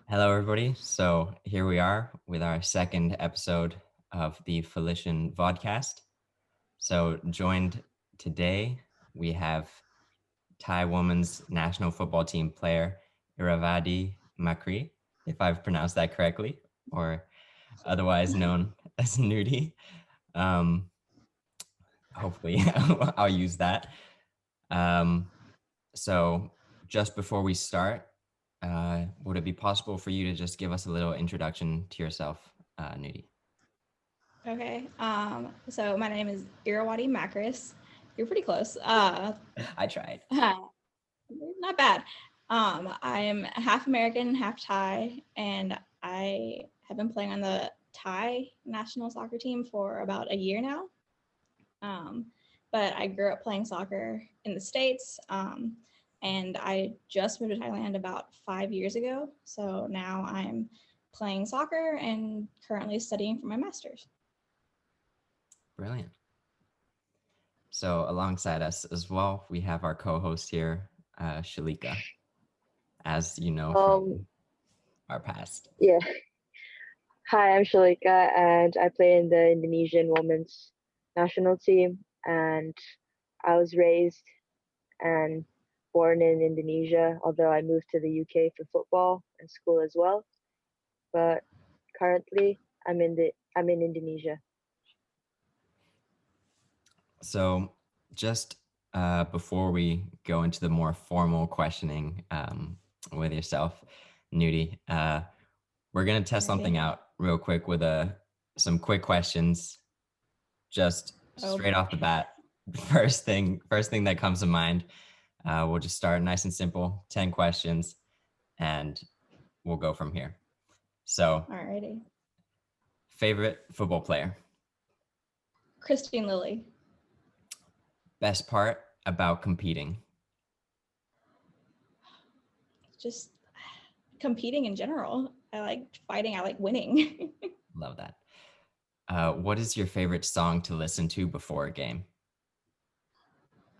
Hello, everybody. So here we are with our second episode of the Folition Vodcast. So joined today, we have Thai women's national football team player, Irravadee Makris, if I've pronounced that correctly, or otherwise known as Nudie. Um, Hopefully I'll use that. Um, so just before we start, would it be possible for you to just give us a little introduction to yourself, Nudie? Okay. So my name is Irravadee Makris. You're pretty close. I tried. Not bad. I'm half American, half Thai, and I have been playing on the Thai national soccer team for about a year now. Um, but I grew up playing soccer in the States, and I just moved to Thailand about 5 years ago. So now I'm playing soccer and currently studying for my master's. Brilliant. So alongside us as well, we have our co-host here, Shalika, as you know Um, from our past. yeah. Hi, I'm Shalika, and I play in the Indonesian women's national team. And I was raised and born in Indonesia, although I moved to the UK for football and school as well. But currently, I'm in Indonesia. So just before we go into the more formal questioning with yourself, Nudie, we're gonna test something Alrighty. out real quick with some quick questions, just Oh straight boy. off the bat. First thing that comes to mind. We'll just start nice and simple, 10 questions, and we'll go from here. So, Alrighty. favorite football player, Christine Lilly. best part about competing, Just competing in general. I like fighting. I like winning. love that. What is your favorite song to listen to before a game?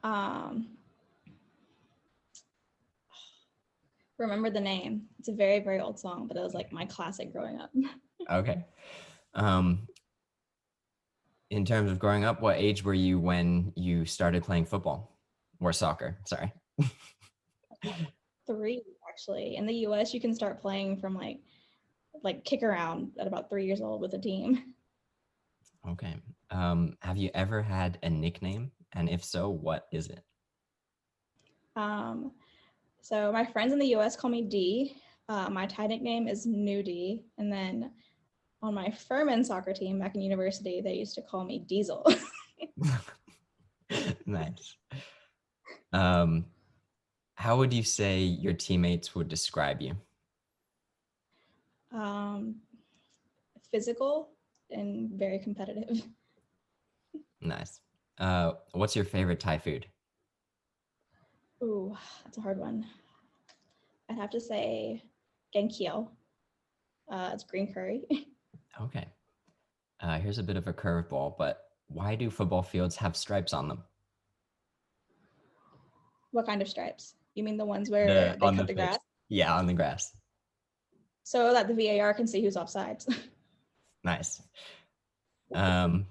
um, remember the name. It's a very, very old song, but it was like my classic growing up. Okay. Um, in terms of growing up, what age were you when you started playing football or soccer? Sorry. Three, actually. In the US, you can start playing from like kick around at about 3 years old with a team. Okay. Have you ever had a nickname? And if so, what is it? Um, so my friends in the US call me D. My Thai nickname is Nudie. And then on my Furman soccer team back in university, they used to call me Diesel. Nice. Um, how would you say your teammates would describe you? um, Physical and very competitive. Nice. What's your favorite Thai food? Ooh, that's a hard one. I'd have to say Genkyo. It's green curry. Okay. Here's a bit of a curveball, but why do football fields have stripes on them? What kind of stripes? You mean the ones where The they on the cut the pitch. grass? Yeah, on the grass. So that the VAR can see who's offsides. Nice. Um,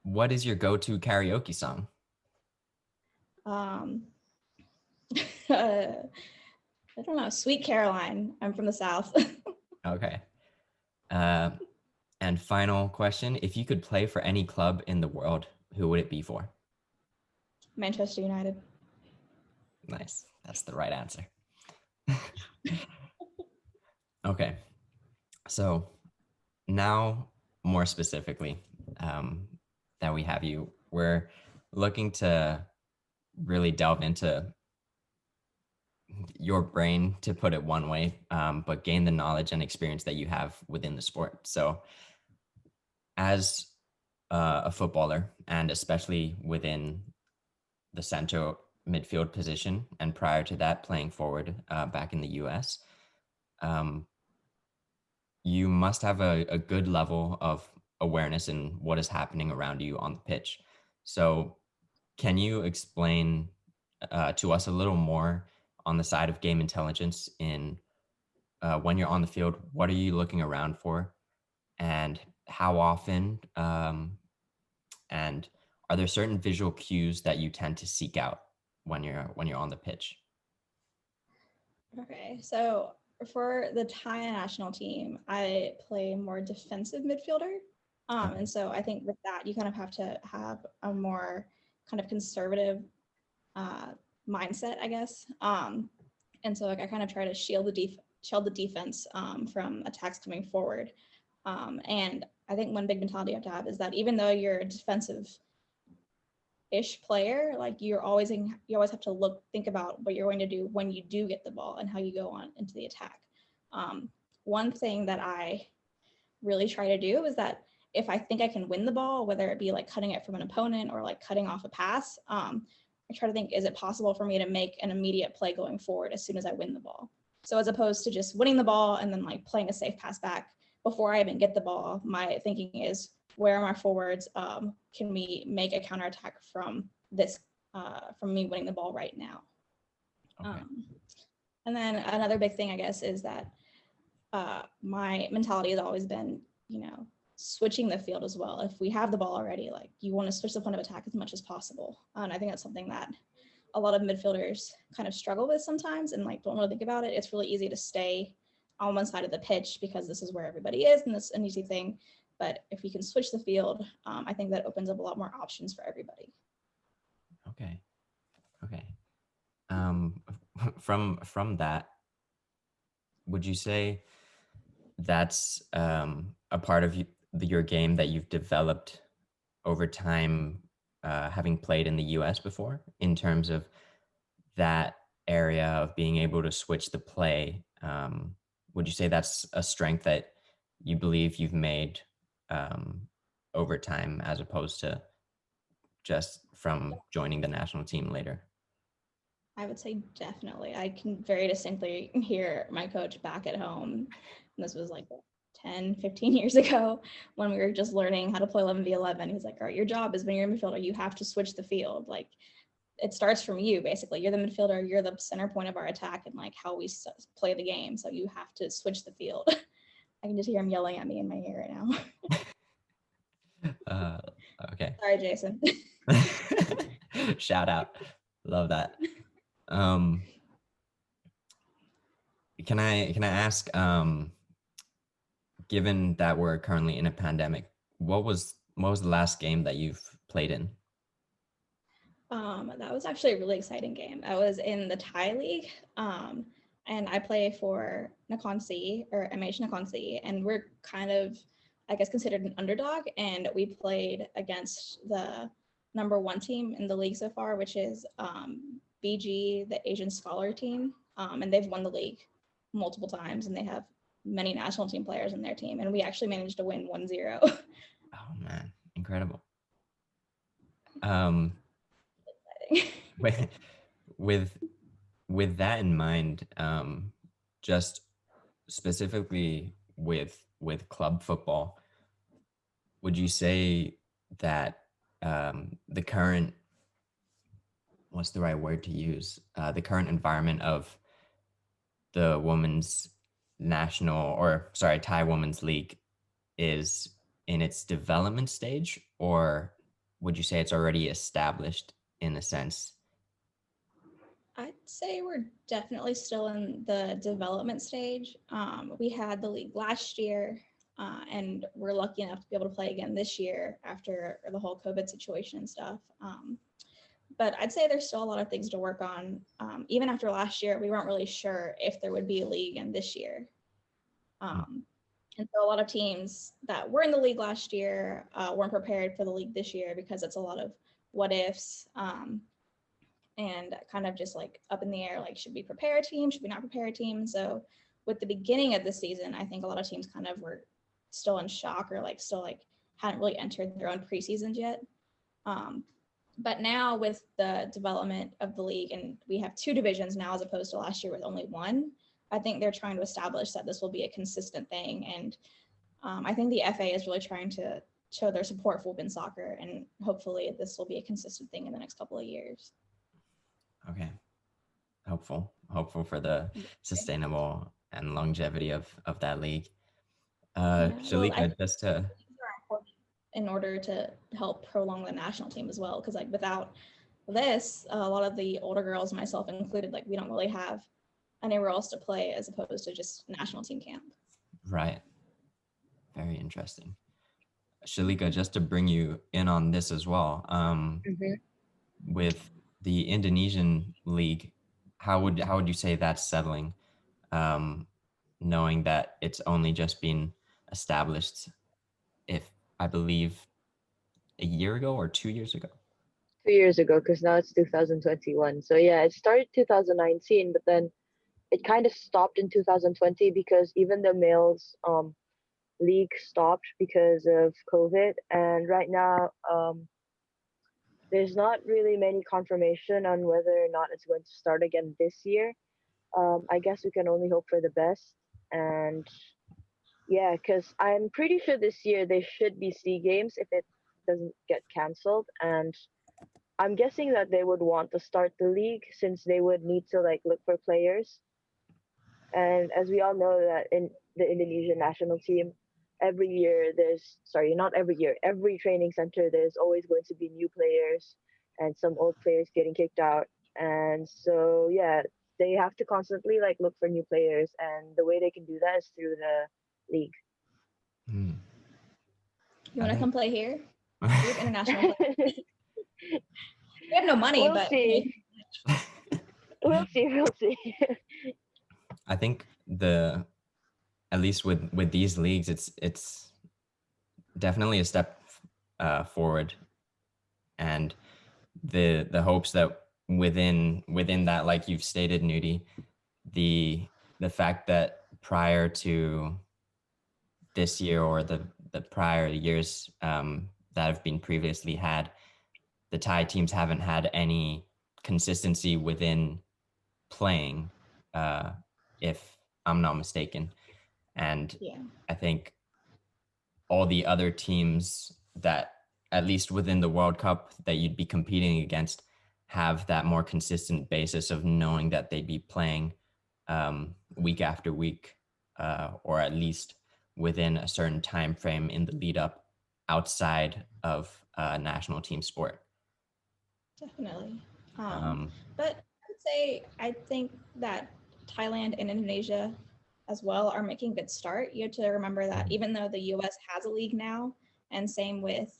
what is your go-to karaoke song? um, I don't know. Sweet Caroline. I'm from the South. Okay. Uh, and final question: if you could play for any club in the world, who would it be for? Manchester United. Nice. That's the right answer. Okay. So now, more specifically, um, that we have you, we're looking to really delve into your brain, to put it one way, but gain the knowledge and experience that you have within the sport. So, as a footballer, and especially within the center midfield position, and prior to that, playing forward back in the US, um, you must have a good level of awareness in what is happening around you on the pitch. So, can you explain to us a little more on the side of game intelligence in when you're on the field, what are you looking around for, and how often? And are there certain visual cues that you tend to seek out when you're on the pitch? Okay, so for the Thai national team, I play more defensive midfielder. Okay. And so I think with that, you kind of have to have a more kind of conservative uh, mindset, I guess. And so like I kind of try to shield the defense from attacks coming forward. And I think one big mentality you have to have is that even though you're a defensive ish player, like you always have to think about what you're going to do when you do get the ball and how you go on into the attack. One thing that I really try to do is that if I think I can win the ball, whether it be like cutting it from an opponent or like cutting off a pass, I try to think, is it possible for me to make an immediate play going forward as soon as I win the ball? So as opposed to just winning the ball and then like playing a safe pass back before I even get the ball, my thinking is, where are my forwards? Can we make a counterattack from this, from me winning the ball right now? Okay. And then another big thing, I guess, is that my mentality has always been, switching the field as well. If we have the ball already, like you want to switch the point of attack as much as possible. And I think that's something that a lot of midfielders kind of struggle with sometimes and like don't really think about it. It's really easy to stay on one side of the pitch because this is where everybody is and it's an easy thing. But if we can switch the field, I think that opens up a lot more options for everybody. Okay. From that, would you say that's a part of your game that you've developed over time, having played in the US before, in terms of that area of being able to switch the play? Would you say that's a strength that you believe you've made over time, as opposed to just from joining the national team later? I would say definitely. I can very distinctly hear my coach back at home. And this was like 10, 15 years ago when we were just learning how to play 11v11. He's like, all right, your job is when you're a midfielder, you have to switch the field. Like it starts from you, basically. You're the midfielder, you're the center point of our attack and like how we play the game. So you have to switch the field. I can just hear him yelling at me in my ear right uh, okay. now. Sorry, Jason. Shout out. Love that. Um, can I ask, given that we're currently in a pandemic, what was the last game that you've played in? That was actually a really exciting game. I was in the Thai league, and I play for Nakhon or MH Nakhon, and we're kind of, I guess, considered an underdog. And we played against the #1 team in the league so far, which is BG, the Asian Scholar team, and they've won the league multiple times, and they have many national team players in their team. And we actually managed to win 1-0. Oh man, incredible. with with that in mind, just specifically with club football, would you say that the current, what's the right word to use, the current environment of the women's Thai women's league is in its development stage, or would you say it's already established in a sense? I'd say we're definitely still in the development stage. We had the league last year, and we're lucky enough to be able to play again this year after the whole COVID situation and stuff. But I'd say there's still a lot of things to work on. Even after last year, we weren't really sure if there would be a league in this year. And so a lot of teams that were in the league last year weren't prepared for the league this year because it's a lot of what ifs. And kind of just like up in the air, like, should we prepare a team? Should we not prepare a team? So with the beginning of the season, I think a lot of teams kind of were still in shock or like still like hadn't really entered their own preseasons yet. But now with the development of the league, and we have 2 divisions now as opposed to last year with only 1, I think they're trying to establish that this will be a consistent thing. And I think the FA is really trying to show their support for women's soccer, and hopefully this will be a consistent thing in the next couple of years. Okay. hopeful for the sustainable and longevity of that league. Yeah, well, I Shalika, just to things are important in order to help prolong the national team as well. Because like without this, a lot of the older girls, myself included, like we don't really have anywhere else to play as opposed to just national team camp. right, very interesting. Shalika, just to bring you in on this as well, Hmm. with the Indonesian league, how would you say that's settling? Um, Knowing that it's only just been established, if I believe a year ago or 2 years ago. 2 years ago, because now it's 2021. So yeah, it started 2019, but then it kind of stopped in 2020 because even the males league stopped because of COVID. And right now, there's not really many confirmation on whether or not it's going to start again this year. I guess we can only hope for the best. And yeah, because I'm pretty sure this year there should be SEA Games if it doesn't get canceled. And I'm guessing that they would want to start the league since they would need to like look for players. And as we all know that in the Indonesian national team, every year there's sorry, not every year, every training center there's always going to be new players and some old players getting kicked out. And so yeah, they have to constantly like look for new players and the way they can do that is through the league. Hmm. You I want to think come play here? We have international players. We have no money, We'll but you know, see. We'll see. We'll see. I think at least with these leagues, it's definitely a step forward, and the hopes that within that, like you've stated, Nudie, the the fact that prior to this year or the prior years that have been previously had, the Thai teams haven't had any consistency within playing, uh, if I'm not mistaken. And yeah, I think all the other teams that, at least within the World Cup, that you'd be competing against have that more consistent basis of knowing that they'd be playing week after week, or at least within a certain time frame in the lead up outside of national team sport. definitely. Um, But I would say I think that Thailand and Indonesia as well are making a good start. You have to remember that even though the US has a league now, and same with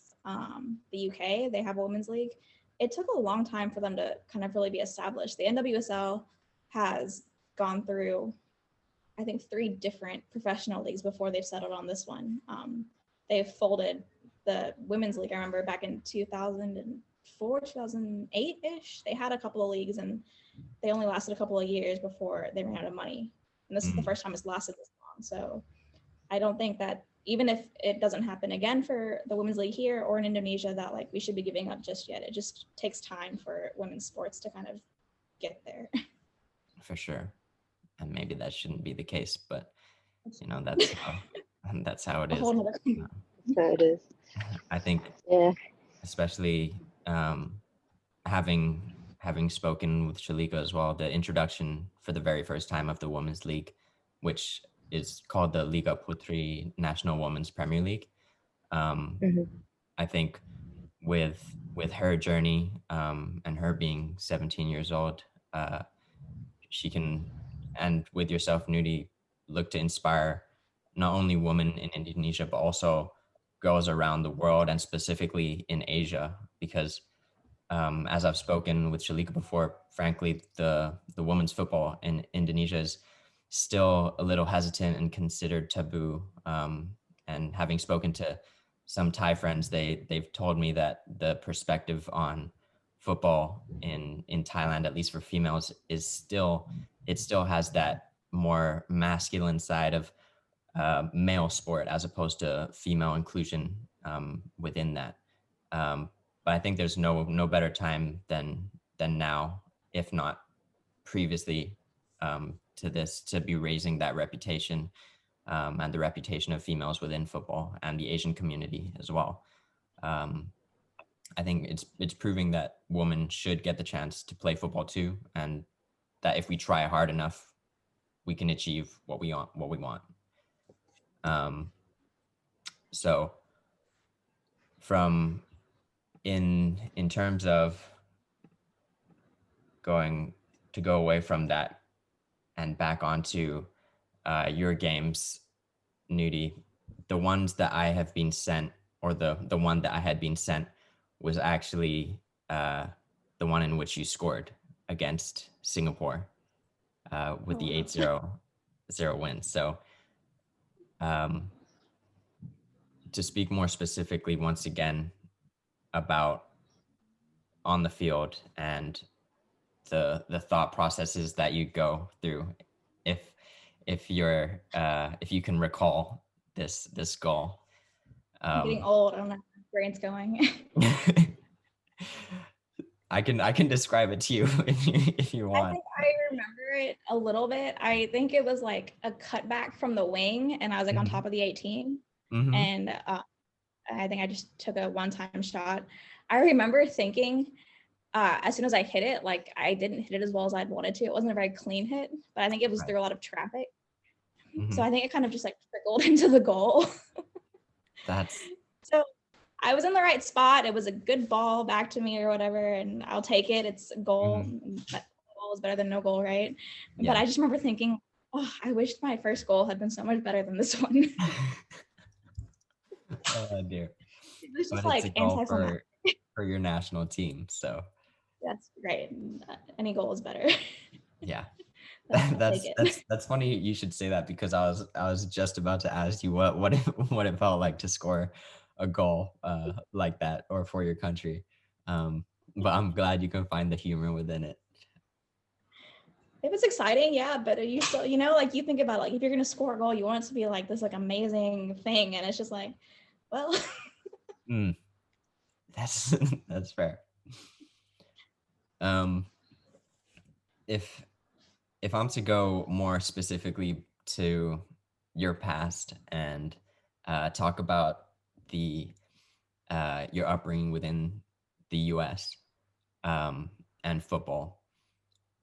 the UK, they have a women's league, it took a long time for them to kind of really be established. The NWSL has gone through, I think, three different professional leagues before they've settled on this one. They've folded the women's league. I remember back in 2004, 2008 ish, they had a couple of leagues and they only lasted a couple of years before they ran out of money. And this is the first time it's lasted this long. So I don't think that even if it doesn't happen again for the women's league here or in Indonesia, that like we should be giving up just yet. It just takes time for women's sports to kind of get there. for sure. And maybe that shouldn't be the case, but that's how that's how it A is. whole nother. So it is. I think, Yeah. especially having spoken with Shalika as well, the introduction for the very first time of the Women's League, which is called the Liga Putri National Women's Premier League. Hmm. I think with her journey, and her being 17 years old, she can, and with yourself, Nudie, look to inspire not only women in Indonesia, but also girls around the world and specifically in Asia. Because as I've spoken with Shalika before, frankly, the women's football in Indonesia is still a little hesitant and considered taboo. And having spoken to some Thai friends, they've told me that the perspective on football in Thailand, at least for females, is still, it still has that more masculine side of male sport as opposed to female inclusion within that. But I think there's no better time than now, if not previously, to this, to be raising that reputation, and the reputation of females within football and the Asian community as well. Um, I think it's proving that women should get the chance to play football too, and that if we try hard enough, we can achieve what we want. So from in terms of go away from that and back onto your games, Nudie, the ones that I have been sent, or the one that I had been sent, was actually the one in which you scored against Singapore with the 8-0 win. So to speak more specifically once again about on the field and the thought processes that you go through, if you can recall this goal. I'm getting old. I don't know how my brain's going. I can describe it to you if you want. I think I remember it a little bit. I think it was like a cutback from the wing, and I was like on top of the 18, and I think I just took a one-time shot. I remember thinking, as soon as I hit it, like I didn't hit it as well as I'd wanted to. It wasn't a very clean hit, but I think it was through a lot of traffic. So I think it kind of just like trickled into the goal. So I was in the right spot. It was a good ball back to me or whatever, and I'll take it. It's a goal. That goal is better than no goal, right? Yeah. But I just remember thinking, oh, I wish my first goal had been so much better than this one. Oh dear. It was just like anticlimactic for your national team. So that's great. Any goal is better. Yeah. That's funny you should say that, because I was just about to ask you what it felt like to score a goal like that, or for your country. But I'm glad you can find the humor within it. It was exciting, yeah, but you still, like you think about like if you're gonna score a goal, you want it to be like this like amazing thing, and it's just like, well. That's fair. If I'm to go more specifically to your past and talk about your upbringing within the U.S. And football,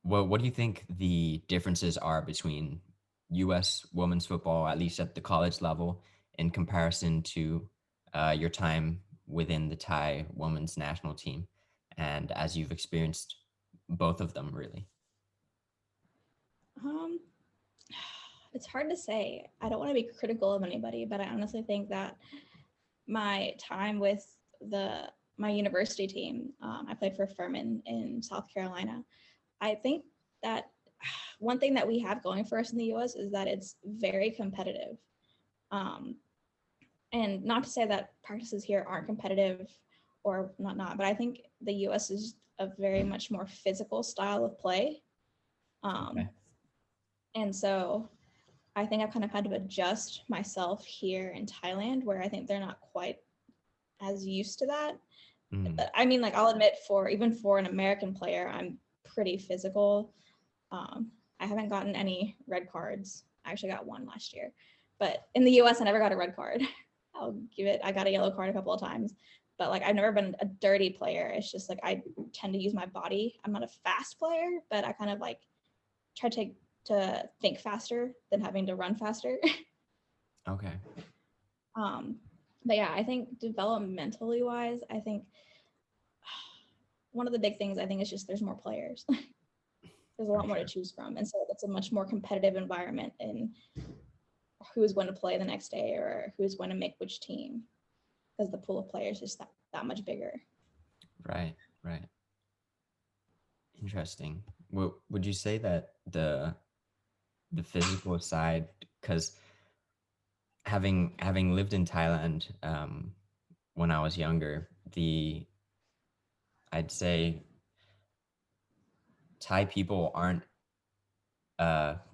what do you think the differences are between U.S. women's football, at least at the college level, in comparison to your time within the Thai women's national team, and as you've experienced both of them, really? It's hard to say. I don't want to be critical of anybody, but I honestly think that my time with my university team, I played for Furman in South Carolina. I think that one thing that we have going for us in the U.S. is that it's very competitive. And not to say that practices here aren't competitive or not, but I think the U.S. is a very much more physical style of play. Okay. And so I think I've kind of had to adjust myself here in Thailand, where I think they're not quite as used to that. I mean, like, I'll admit even for an American player, I'm pretty physical. I haven't gotten any red cards. I actually got one last year, but in the US, I never got a red card. I got a yellow card a couple of times, but like, I've never been a dirty player. It's just like, I tend to use my body. I'm not a fast player, but I kind of like try to think faster than having to run faster. Okay. But yeah, I think developmentally wise, I think one of the big things I think is just there's more players. There's a lot more to choose from. And so it's a much more competitive environment in who's going to play the next day or who's going to make which team, because the pool of players is that much bigger. Right. Interesting. Would you say that the physical side, because having lived in Thailand when I was younger, I'd say Thai people aren't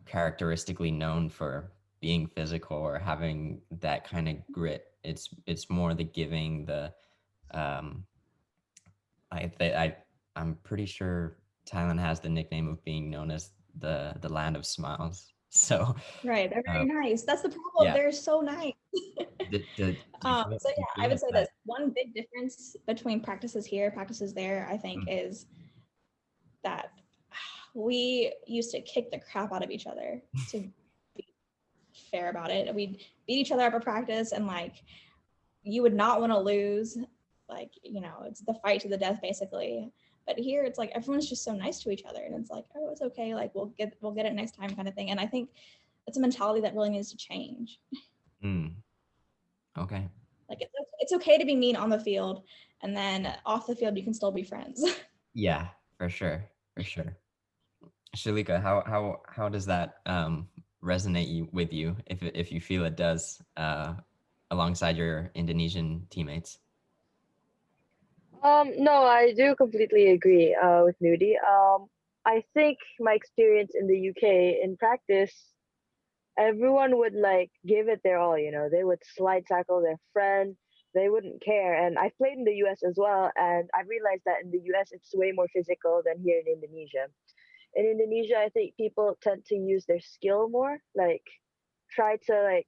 characteristically known for being physical or having that kind of grit. It's more the giving, I'm pretty sure Thailand has the nickname of being known as the land of smiles. So right, they're very nice. That's the problem. Yeah. They're so nice. So yeah, I would say that one big difference between practices here, practices there, I think, is that we used to kick the crap out of each other, to be fair about it. We'd beat each other up at practice, and like you would not want to lose. Like, it's the fight to the death basically. But here it's like everyone's just so nice to each other, and it's like, oh, it's okay, like we'll get it next time kind of thing. And I think it's a mentality that really needs to change. Okay. Like it's okay to be mean on the field, and then off the field you can still be friends. Yeah, for sure. Shalika, how does that resonate with you, if you feel it does, alongside your Indonesian teammates? No, I do completely agree with Nudie. I think my experience in the UK in practice, everyone would like give it their all, they would slide tackle their friend, they wouldn't care. And I've played in the US as well, and I realized that in the US it's way more physical than here in Indonesia. In Indonesia, I think people tend to use their skill more, like try to like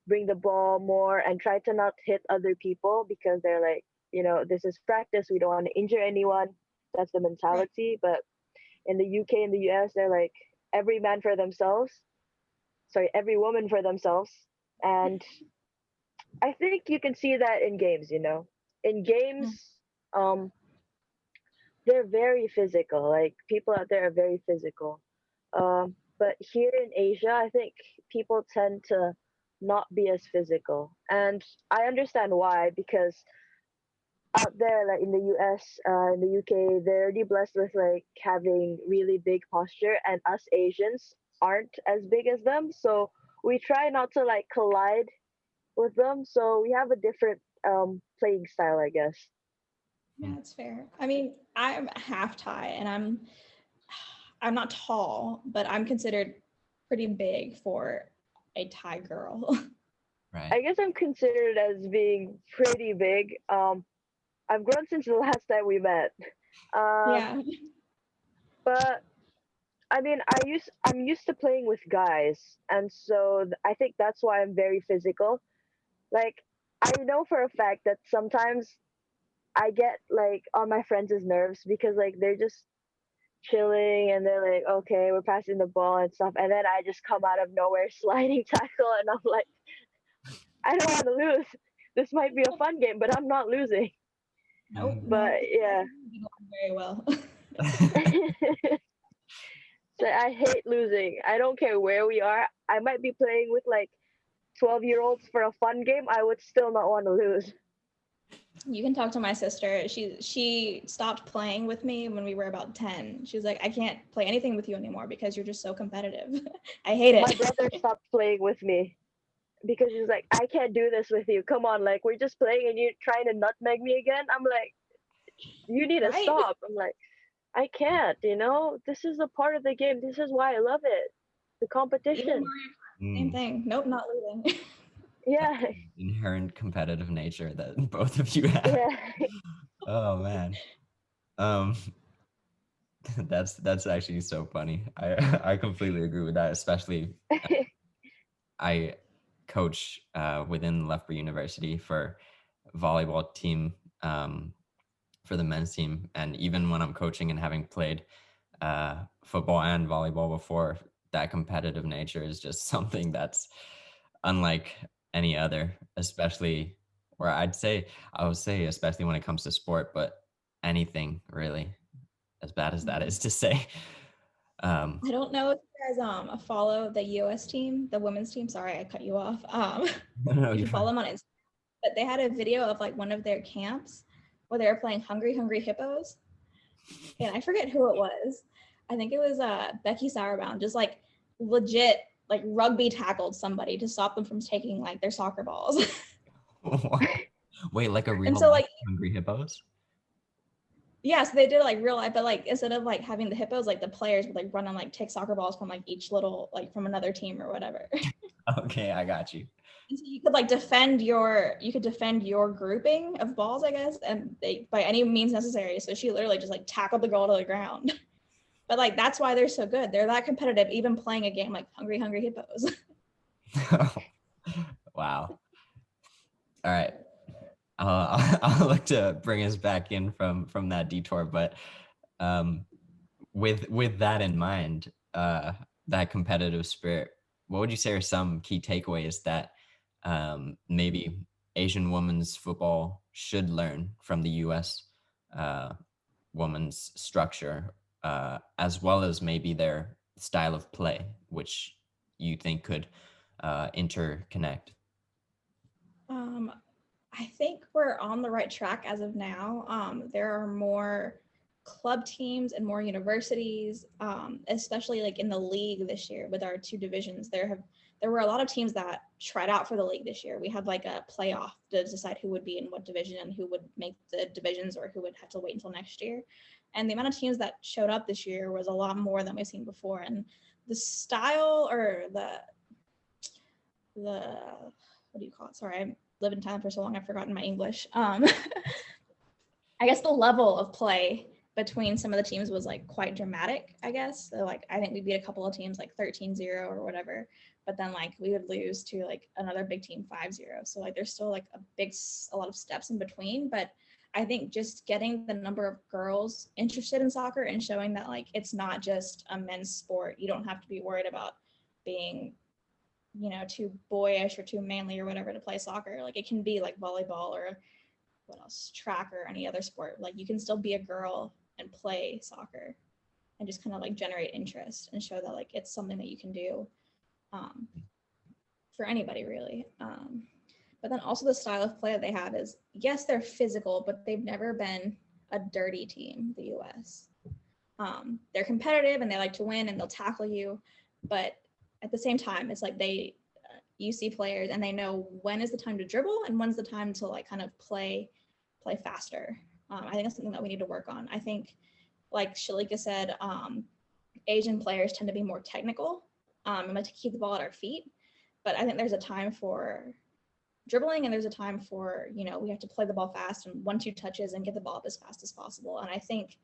bring the ball more and try to not hit other people because they're like, this is practice, we don't want to injure anyone. That's the mentality. But in the UK and the US, they're like every man for themselves. Sorry, every woman for themselves. And I think you can see that in games, In games, um, they're very physical. Like people out there are very physical. But here in Asia, I think people tend to not be as physical. And I understand why, because out there, like in the US, in the UK, they're already blessed with like having really big posture, and us Asians aren't as big as them. So we try not to like collide with them. So we have a different playing style, I guess. Yeah, that's fair. I mean, I'm half Thai, and I'm not tall, but I'm considered pretty big for a Thai girl. Right. I guess I'm considered as being pretty big. I've grown since the last time we met. Yeah. But I mean, I'm used to playing with guys, and so I think that's why I'm very physical. Like I know for a fact that sometimes I get like on my friends' nerves because like they're just chilling and they're like, okay, we're passing the ball and stuff, and then I just come out of nowhere sliding tackle, and I'm like, I don't want to lose. This might be a fun game, but I'm not losing. Nope. But yeah. Very well. So I hate losing. I don't care where we are. I might be playing with like 12-year-olds for a fun game. I would still not want to lose. You can talk to my sister. She stopped playing with me when we were about 10. She was like, I can't play anything with you anymore because you're just so competitive. I hate it. My brother stopped playing with me because he's like, I can't do this with you. Come on, like we're just playing and you're trying to nutmeg me again. I'm like, you need to stop. I'm like, I can't, this is a part of the game. This is why I love it. The competition. Same thing. Nope, not losing. Yeah. Inherent competitive nature that both of you have. Yeah. Oh man. That's actually so funny. I completely agree with that, especially I coach within Loughborough University for volleyball team, for the men's team, and even when I'm coaching and having played football and volleyball before, that competitive nature is just something that's unlike any other, especially where I would say especially when it comes to sport, but anything really, as bad as that is to say. I don't know if you guys follow the US team, the women's team. Sorry, I cut you off. No, you can follow them on Instagram. But they had a video of like one of their camps where they were playing Hungry Hungry Hippos. And I forget who it was. I think it was Becky Sauerbaum, just like legit like rugby tackled somebody to stop them from taking like their soccer balls. Wait, like a real and so, like, Hungry Hippos? Yeah, so they did like real life, but like instead of like having the hippos, like the players would like run and like take soccer balls from like each little like from another team or whatever. Okay, I got you. And so you could like defend your grouping of balls, I guess, and they by any means necessary. So she literally just like tackled the girl to the ground. But like that's why they're so good. They're that competitive, even playing a game like Hungry Hungry Hippos. Wow. All right. I'll look to bring us back in from that detour, but with that in mind, that competitive spirit, what would you say are some key takeaways that maybe Asian women's football should learn from the U.S. Uh, women's structure, as well as maybe their style of play, which you think could interconnect? Um, I think we're on the right track as of now. There are more club teams and more universities, especially like in the league this year with our two divisions. There were a lot of teams that tried out for the league this year. We had like a playoff to decide who would be in what division and who would make the divisions or who would have to wait until next year. And the amount of teams that showed up this year was a lot more than we've seen before. And the style or the what do you call it? Sorry, I lived in Thailand for so long, I've forgotten my English. I guess the level of play between some of the teams was like quite dramatic, I guess. So like I think we beat a couple of teams like 13-0 or whatever, but then like we would lose to like another big team 5-0. So like there's still like a lot of steps in between, but I think just getting the number of girls interested in soccer and showing that like it's not just a men's sport. You don't have to be worried about being too boyish or too manly or whatever to play soccer. Like it can be like volleyball or what else, track or any other sport. Like you can still be a girl and play soccer and just kind of like generate interest and show that like it's something that you can do for anybody really. But then also the style of play that they have is, yes, they're physical, but they've never been a dirty team, the US. They're competitive and they like to win and they'll tackle you, but at the same time, it's like you see players and they know when is the time to dribble and when's the time to like kind of play faster. I think that's something that we need to work on. I think, like Shalika said, Asian players tend to be more technical and like to keep the ball at our feet. But I think there's a time for dribbling and there's a time for, we have to play the ball fast and 1-2 touches and get the ball up as fast as possible. And I think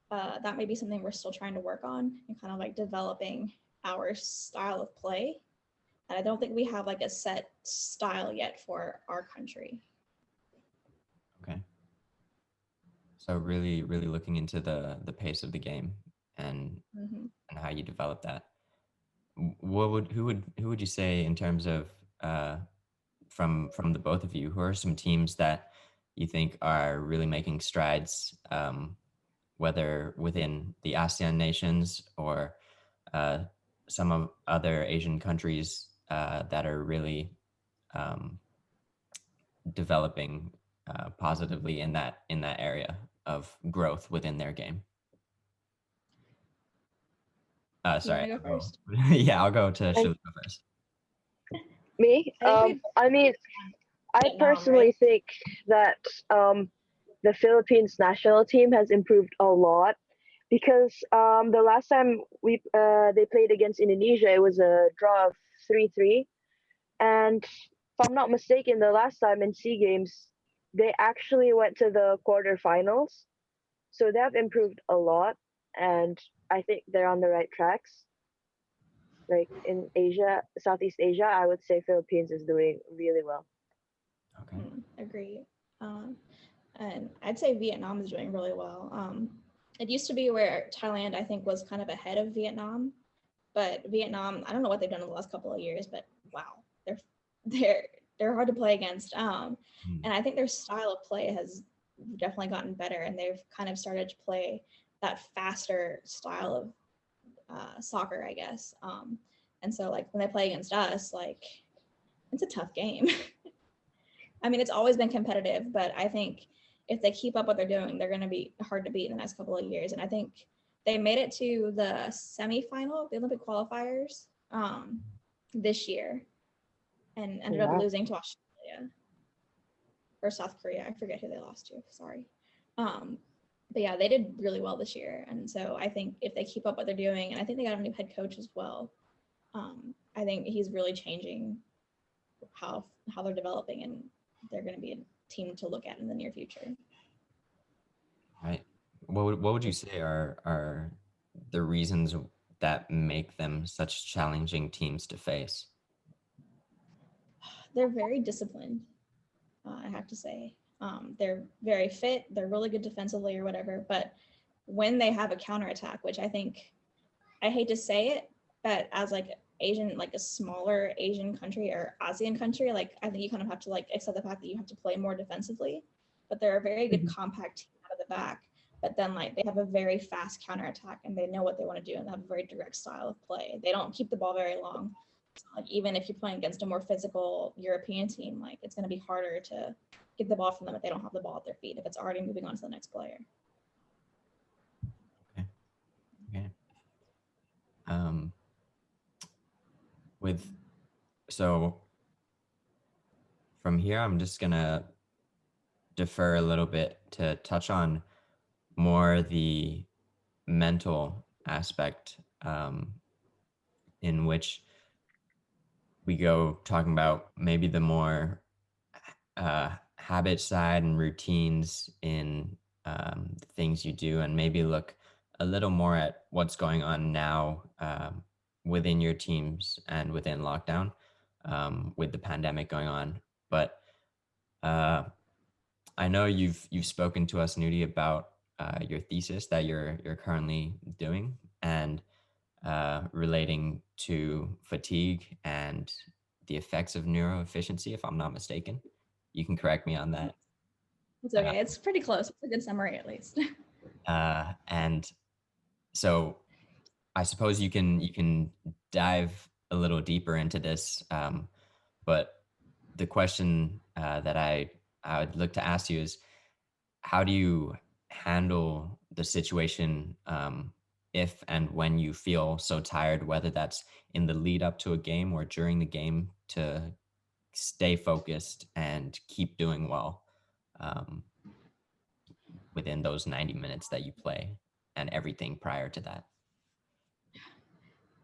that may be something we're still trying to work on and kind of like developing our style of play. And I don't think we have like a set style yet for our country. Okay. So really, really looking into the pace of the game and and how you develop that. Who would you say in terms of from the both of you, who are some teams that you think are really making strides, whether within the ASEAN nations or some of other Asian countries that are really developing positively in that area of growth within their game? You want Sorry, to go first? yeah, I'll go to I- Shalika first. Me? I think I mean, I Vietnam, personally right? think that the Philippines national team has improved a lot because the last time they played against Indonesia, it was a draw of 3-3, and if I'm not mistaken, the last time in SEA Games, they actually went to the quarterfinals. So they have improved a lot, and I think they're on the right tracks. Like in Asia, Southeast Asia, I would say Philippines is doing really well. Okay. Agree. And I'd say Vietnam is doing really well. It used to be where Thailand, I think, was kind of ahead of Vietnam, but Vietnam, I don't know what they've done in the last couple of years, but wow, they're hard to play against. And I think their style of play has definitely gotten better, and they've kind of started to play that faster style of soccer, I guess. And so like when they play against us, like it's a tough game. I mean, it's always been competitive, but I think if they keep up what they're doing, they're going to be hard to beat in the next couple of years. And I think they made it to the semifinal of the Olympic qualifiers this year and ended up losing to Australia or South Korea. I forget who they lost to. Sorry. But yeah, they did really well this year. And so I think if they keep up what they're doing, and I think they got a new head coach as well, I think he's really changing how they're developing, and they're going to be a team to look at in the near future. Right. What would you say are the reasons that make them such challenging teams to face? They're very disciplined, I have to say. They're very fit. They're really good defensively or whatever, but when they have a counterattack, which I hate to say it, but as like Asian, like a smaller Asian country or ASEAN country, like I think you kind of have to like accept the fact that you have to play more defensively. But they're a very good compact team out of the back. But then like they have a very fast counterattack and they know what they want to do and they have a very direct style of play. They don't keep the ball very long. So, like even if you're playing against a more physical European team, like it's going to be harder to get the ball from them if they don't have the ball at their feet, if it's already moving on to the next player. Okay. So from here, I'm just gonna defer a little bit to touch on more the mental aspect, in which we go talking about maybe the more habit side and routines in things you do, and maybe look a little more at what's going on now within your teams and within lockdown, with the pandemic going on. But I know you've spoken to us, Nudie, about your thesis that you're currently doing, and relating to fatigue and the effects of neuroefficiency, if I'm not mistaken. You can correct me on that. It's okay. It's pretty close. It's a good summary at least. And so I suppose you can dive a little deeper into this. But the question that I would look to ask you is, how do you handle the situation if and when you feel so tired, whether that's in the lead up to a game or during the game, to stay focused and keep doing well within those 90 minutes that you play and everything prior to that?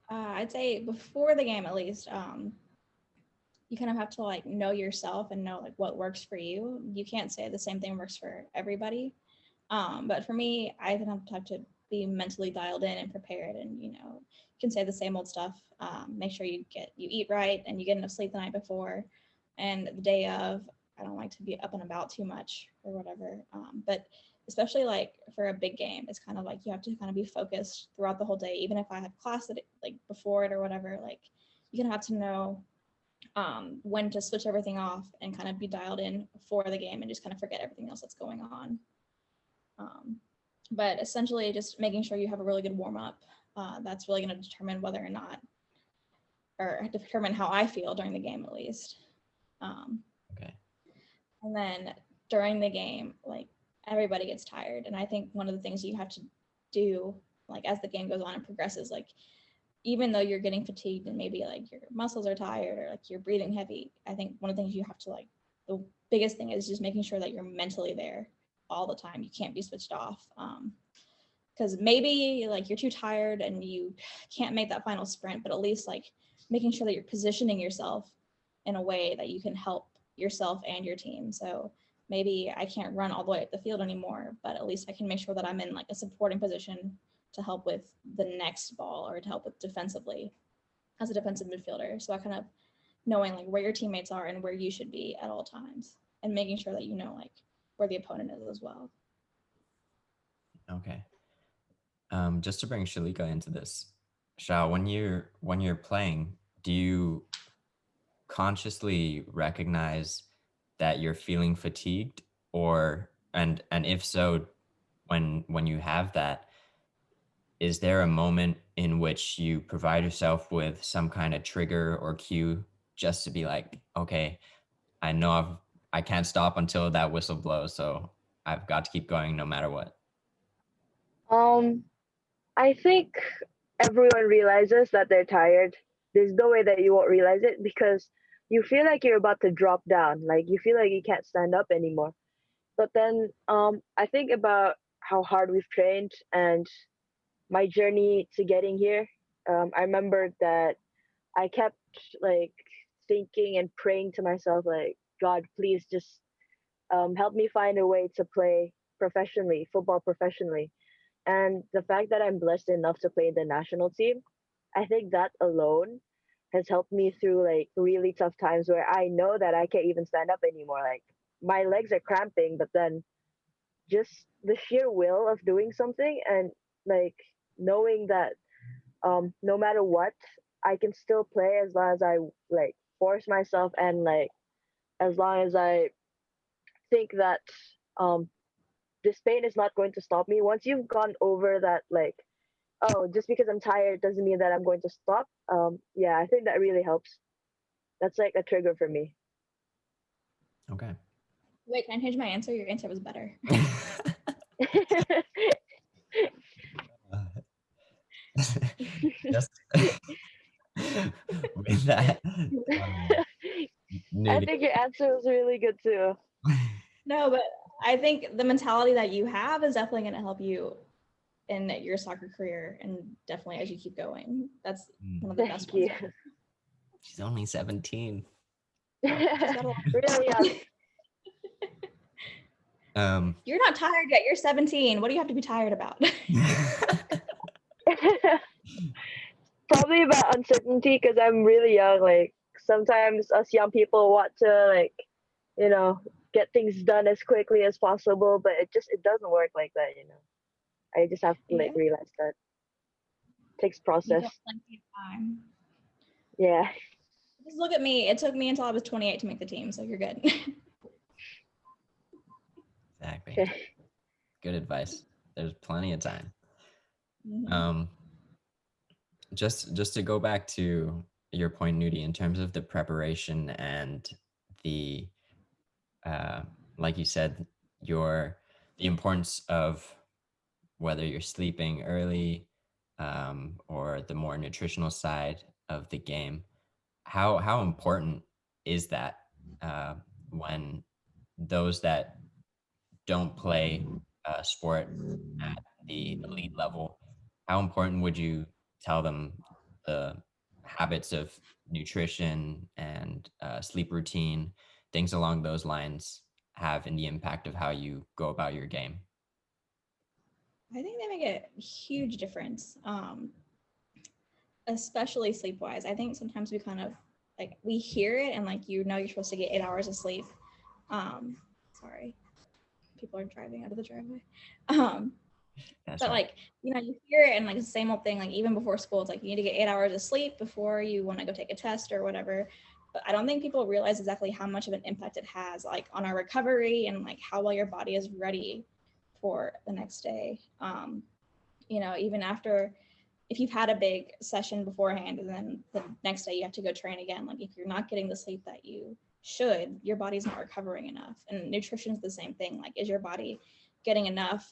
I'd say before the game, at least, you kind of have to like know yourself and know like what works for you. You can't say the same thing works for everybody. But for me, I have to be mentally dialed in and prepared, and you can say the same old stuff. Make sure you eat right and you get enough sleep the night before, and the day of. I don't like to be up and about too much or whatever. But especially like for a big game, it's kind of like you have to kind of be focused throughout the whole day. Even if I have class like before it or whatever, like you're gonna have to know when to switch everything off and kind of be dialed in for the game and just kind of forget everything else that's going on. But essentially just making sure you have a really good warm up. That's really going to determine whether or not, or determine how I feel during the game at least. Okay. And then during the game, like everybody gets tired. And I think one of the things you have to do, like as the game goes on and progresses, like even though you're getting fatigued and maybe like your muscles are tired or like you're breathing heavy, I think one of the things you have to like, the biggest thing is just making sure that you're mentally there all the time. You can't be switched off. Because maybe like you're too tired and you can't make that final sprint, but at least like making sure that you're positioning yourself in a way that you can help yourself and your team. So maybe I can't run all the way up the field anymore, but at least I can make sure that I'm in like a supporting position to help with the next ball or to help with defensively as a defensive midfielder. So I kind of knowing like where your teammates are and where you should be at all times and making sure that you know like where the opponent is as well. Okay. Just to bring Shalika into this, Shao, when you're playing, do you consciously recognize that you're feeling fatigued, or and if so, when you have that, is there a moment in which you provide yourself with some kind of trigger or cue just to be like, okay, I know I can't stop until that whistle blows, so I've got to keep going no matter what? I think everyone realizes that they're tired. There's no way that you won't realize it because you feel like you're about to drop down. Like you feel like you can't stand up anymore. But then I think about how hard we've trained and my journey to getting here. I remember that I kept like thinking and praying to myself, like, God, please just help me find a way to play professionally, football professionally. And the fact that I'm blessed enough to play in the national team, I think that alone has helped me through like really tough times where I know that I can't even stand up anymore. Like my legs are cramping, but then just the sheer will of doing something, and like knowing that no matter what, I can still play as long as I like force myself, and like as long as I think that um this pain is not going to stop me. Once you've gone over that, like, oh, just because I'm tired doesn't mean that I'm going to stop. Yeah, I think that really helps. That's like a trigger for me. Okay. Wait, can I change my answer? Your answer was better. Just with that, I Nudie. think your answer was really good too. No, but I think the mentality that you have is definitely going to help you in your soccer career, and definitely as you keep going. That's one of the best Thank ones. you. She's only 17. Really young. You're not tired yet. You're 17. What do you have to be tired about? Probably about uncertainty, because I'm really young. Like sometimes us young people want to like, you know, get things done as quickly as possible, but it doesn't work like that. I just have to like Yeah. realize that it takes You process. got plenty of time. Yeah. Just look at me. It took me until I was 28 to make the team, so you're good. Exactly. Okay. Good advice. There's plenty of time. Mhm. Just to go back to your point, Nudie, in terms of the preparation and the like you said, the importance of whether you're sleeping early or the more nutritional side of the game. How important is that when those that don't play sport at the elite level? How important would you tell them the habits of nutrition and sleep routine, things along those lines, have in the impact of how you go about your game? I think they make a huge difference, especially sleep wise. I think sometimes we kind of like we hear it and like you're supposed to get 8 hours of sleep. Sorry, people are driving out of the driveway. That's But right. like you hear it and like the same old thing. Like even before school, it's like you need to get 8 hours of sleep before you want to go take a test or whatever. But I don't think people realize exactly how much of an impact it has, like on our recovery and like how well your body is ready for the next day. Even after if you've had a big session beforehand and then the next day you have to go train again, like if you're not getting the sleep that you should, your body's not recovering enough. And nutrition is the same thing. Like, is your body getting enough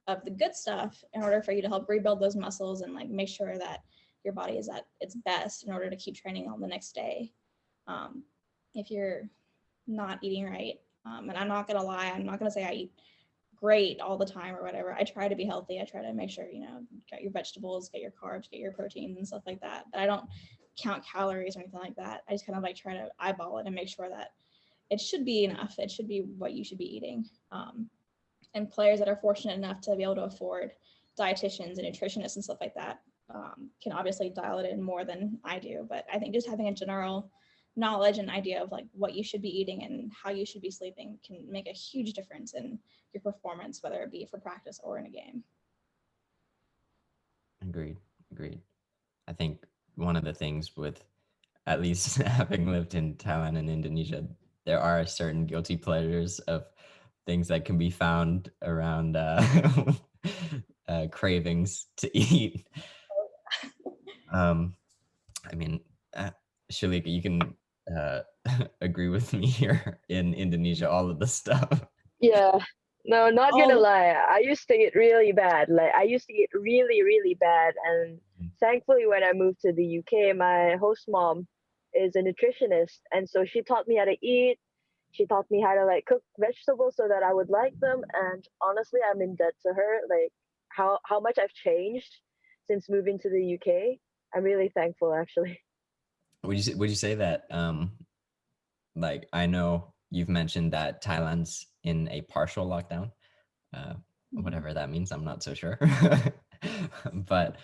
of the good stuff in order for you to help rebuild those muscles and like make sure that your body is at its best in order to keep training on the next day? If you're not eating right, and I'm not gonna lie, I'm not gonna say I eat great all the time or whatever. I try to be healthy. I try to make sure, get your vegetables, get your carbs, get your proteins and stuff like that. But I don't count calories or anything like that. I just kind of like try to eyeball it and make sure that it should be enough. It should be what you should be eating. And players that are fortunate enough to be able to afford dietitians and nutritionists and stuff like that can obviously dial it in more than I do. But I think just having a general knowledge and idea of like what you should be eating and how you should be sleeping can make a huge difference in your performance, whether it be for practice or in a game. Agreed. Agreed. I think one of the things with at least having lived in Thailand and Indonesia, there are certain guilty pleasures of things that can be found around cravings to eat. Um, I mean, Shalika, you can uh, agree with me here in Indonesia, all of the stuff. Yeah. No, not gonna Oh, lie. I used to get really bad. Like I used to get really, really bad. And thankfully when I moved to the UK, my host mom is a nutritionist. And so she taught me how to eat. She taught me how to like cook vegetables so that I would like them. And honestly, I'm in debt to her. Like how much I've changed since moving to the UK. I'm really thankful actually. Would you say that like I know you've mentioned that Thailand's in a partial lockdown, uh, whatever that means, I'm not so sure. But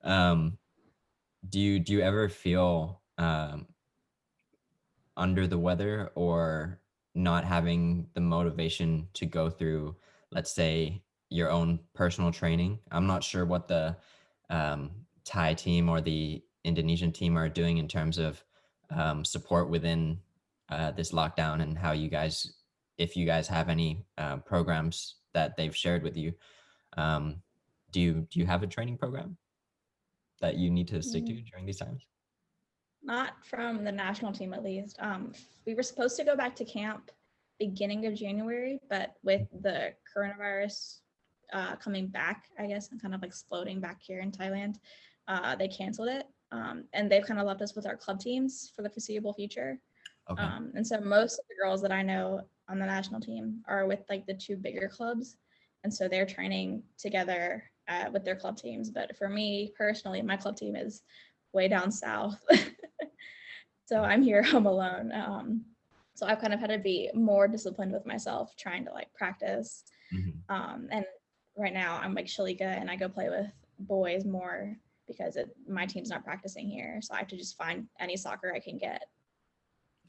um, do you ever feel under the weather or not having the motivation to go through let's say, your own personal training? I'm not sure what the Thai team or the Indonesian team are doing in terms of support within this lockdown, and how you guys, if you guys have any programs that they've shared with you. Um, do you have a training program that you need to stick to Mm, during these times? Not from the national team, at least. We were supposed to go back to camp beginning of January, but with the coronavirus coming back, I guess, and kind of exploding back here in Thailand, they canceled it. And they've kind of left us with our club teams for the foreseeable future. Okay. And so most of the girls that I know on the national team are with like the two bigger clubs. And so they're training together with their club teams. But for me personally, my club team is way down south. So I'm here home alone. So I've kind of had to be more disciplined with myself, trying to like practice. Mhm. And right now I'm like Shalika, and I go play with boys more because my team's not practicing here. So I have to just find any soccer I can get.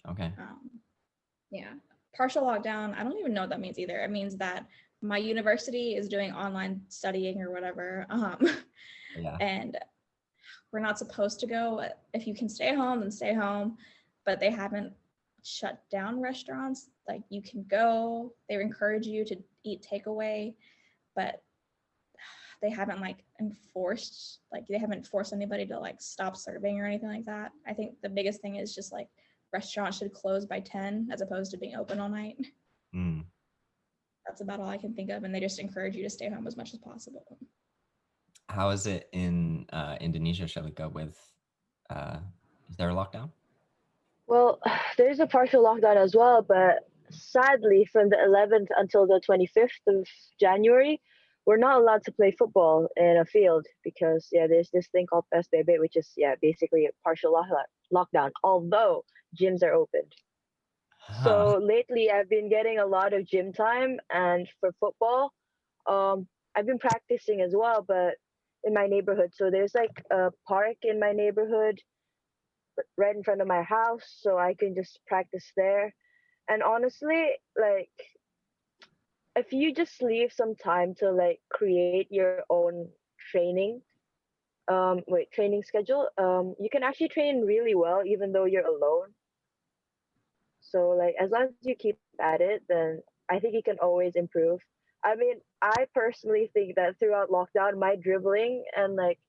Okay. Yeah. Partial lockdown, I don't even know what that means either. It means that my university is doing online studying or whatever. Yeah. And we're not supposed to go. If you can stay home, then stay home. But they haven't shut down restaurants. Like you can go. They encourage you to eat takeaway, but they haven't they haven't forced anybody to like stop serving or anything like that. I think the biggest thing is just like restaurants should close by 10 as opposed to being open all night. Mm. That's about all I can think of. And they just encourage you to stay home as much as possible. How is it in Indonesia, Shalika, with is there a lockdown? Well, there's a partial lockdown as well, but sadly, from the 11th until the 25th of January, we're not allowed to play football in a field because, yeah, there's this thing called PSBB, which is, yeah, basically a partial lockdown, although gyms are opened. Huh. So lately, I've been getting a lot of gym time, and for football, I've been practicing as well, but in my neighborhood. So there's like a park in my neighborhood right in front of my house, so I can just practice there. And honestly, like if you just leave some time to like create your own training, training schedule, you can actually train really well even though you're alone. So like as long as you keep at it, then I think you can always improve. I mean, I personally think that throughout lockdown, my dribbling and like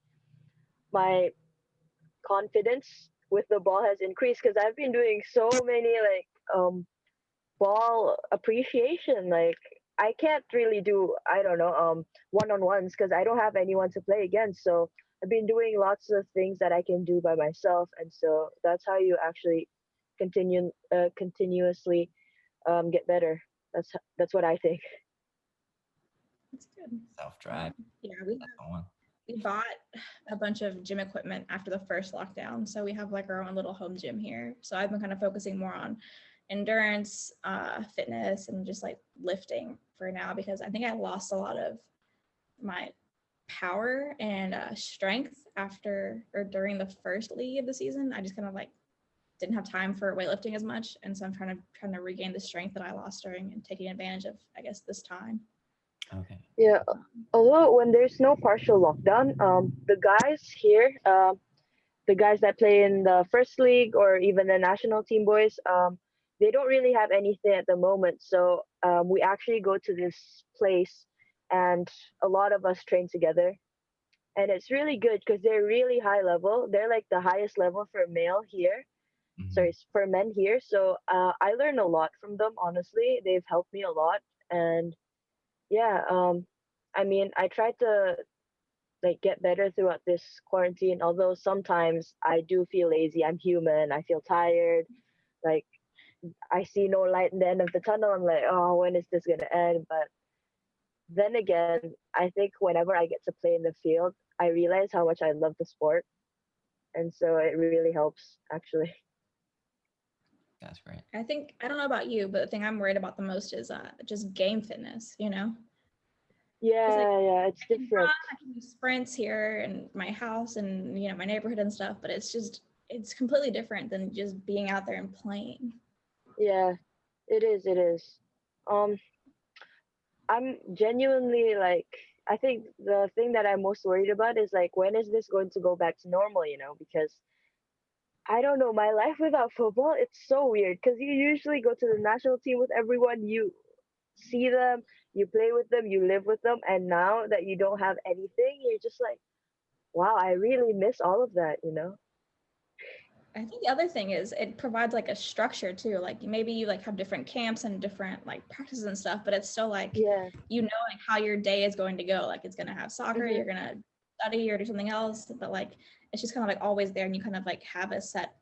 my confidence with the ball has increased because I've been doing so many like ball appreciation. Like I can't really do, I don't know, one-on-ones because I don't have anyone to play against. So I've been doing lots of things that I can do by myself, and so that's how you actually continuously get better. That's what I think. That's good. Self-drive. Yeah, That's the one. we bought a bunch of gym equipment after the first lockdown. So we have like our own little home gym here. So I've been kind of focusing more on endurance, fitness, and just like lifting for now because I think I lost a lot of my power and strength after or during the first league of the season. I just kind of like didn't have time for weightlifting as much, and so I'm trying to regain the strength that I lost during and taking advantage of, I guess, this time. Okay. Yeah. Although when there's no partial lockdown, the guys here, the guys that play in the first league or even the national team boys, they don't really have anything at the moment. So we actually go to this place, and a lot of us train together, and it's really good because they're really high level. They're like the highest level for male here. Mhm. Sorry, for men here. So I learn a lot from them. Honestly, they've helped me a lot, and yeah, I mean, I try to like get better throughout this quarantine. Although sometimes I do feel lazy. I'm human. I feel tired. Like I see no light in the end of the tunnel. I'm like, oh, when is this gonna end? But then again, I think whenever I get to play in the field, I realize how much I love the sport, and so it really helps actually. That's great. I don't know about you, but the thing I'm worried about the most is just game fitness, you know? Because like Yeah, yeah, it's I can run, different. I can do sprints here in my house and my neighborhood and stuff, but it's completely different than just being out there and playing. Yeah, it is. It is. Um, I'm genuinely like, I think the thing that I'm most worried about is like, when is this going to go back to normal, because I don't know, my life without football, it's so weird because you usually go to the national team with everyone, you see them, you play with them, you live with them, and now that you don't have anything, you're just like, wow, I really miss all of that. I think the other thing is it provides like a structure too. Like maybe you like have different camps and different like practices and stuff, but it's still like, Yeah. like how your day is going to go. Like it's going to have soccer, Hmm. you're going to study or do something else, but like it's just kind of like always there and you kind of like have a set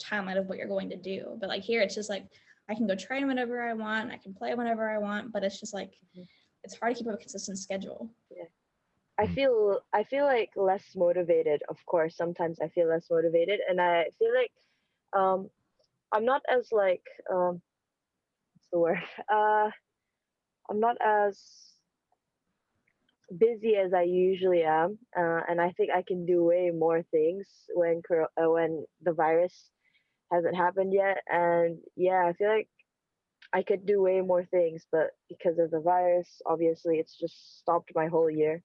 timeline of what you're going to do. But like here, it's just like I can go train whenever I want, I can play whenever I want, but it's just like Hmm. it's hard to keep up a consistent schedule. Yeah. I Mm. feel like less motivated, of course. Sometimes I feel less motivated, and I feel like um I'm not as like what's the word? I'm not as busy as I usually am, and I think I can do way more things when the virus hasn't happened yet. And yeah, I feel like I could do way more things, but because of the virus, obviously, it's just stopped my whole year.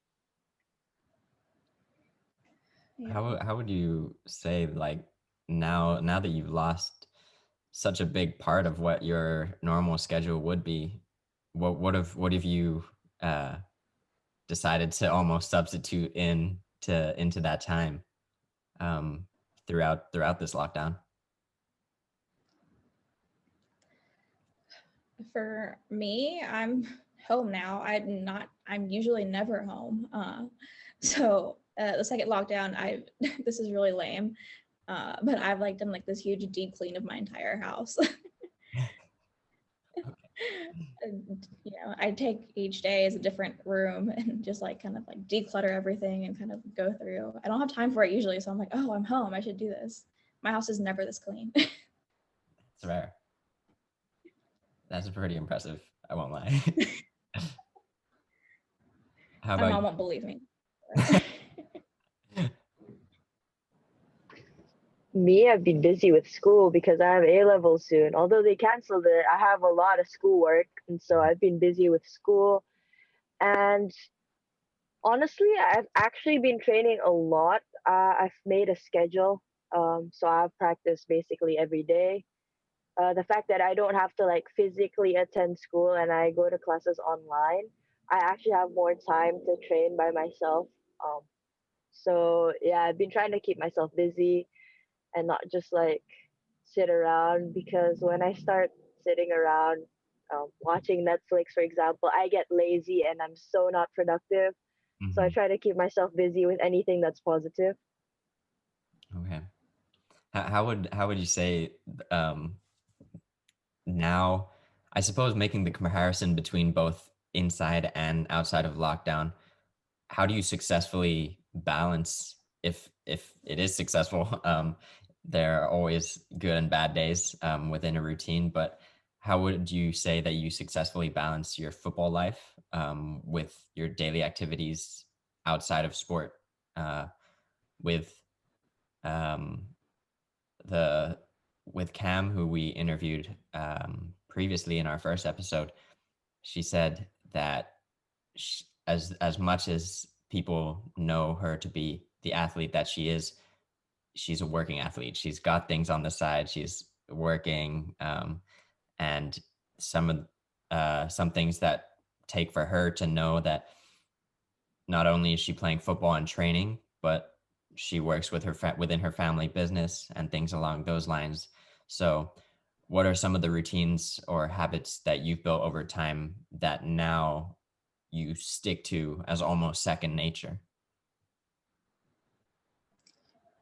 Yeah. How would you say, like, now that you've lost such a big part of what your normal schedule would be, what have you uh decided to almost substitute into that time um throughout this lockdown? For me, I'm home now. I'm usually never home. The second lockdown, this is really lame. But I've like done like this huge deep clean of my entire house. And, I take each day as a different room and just like kind of like declutter everything and kind of go through. I don't have time for it usually, so I'm like, oh, I'm home. I should do this. My house is never this clean. It's rare. That's pretty impressive, I won't lie. How My about mom won't believe me. you? Me, I've been busy with school because I have A level soon. Although they canceled it, I have a lot of schoolwork, and so I've been busy with school. And honestly, I've actually been training a lot. I've made a schedule, so I've practiced basically every day. The fact that I don't have to like physically attend school and I go to classes online, I actually have more time to train by myself. Um, so yeah, I've been trying to keep myself busy and not just like sit around, because when I start sitting around watching Netflix, for example, I get lazy and I'm so not productive. So I Mhm. try to keep myself busy with anything that's positive. Okay. How would you say um now, I suppose, making the comparison between both inside and outside of lockdown, how do you successfully balance, if it is successful? There are always good and bad days within a routine, but how would you say that you successfully balance your football life with your daily activities outside of sport, uh, with um, the with Cam, who we interviewed previously in our first episode? She said that as much as people know her to be the athlete that she is, she's a working athlete. She's got things on the side. She's working, and some of some things that take for her to know that not only is she playing football and training, but she works with within her family business and things along those lines. So, what are some of the routines or habits that you've built over time that now you stick to as almost second nature?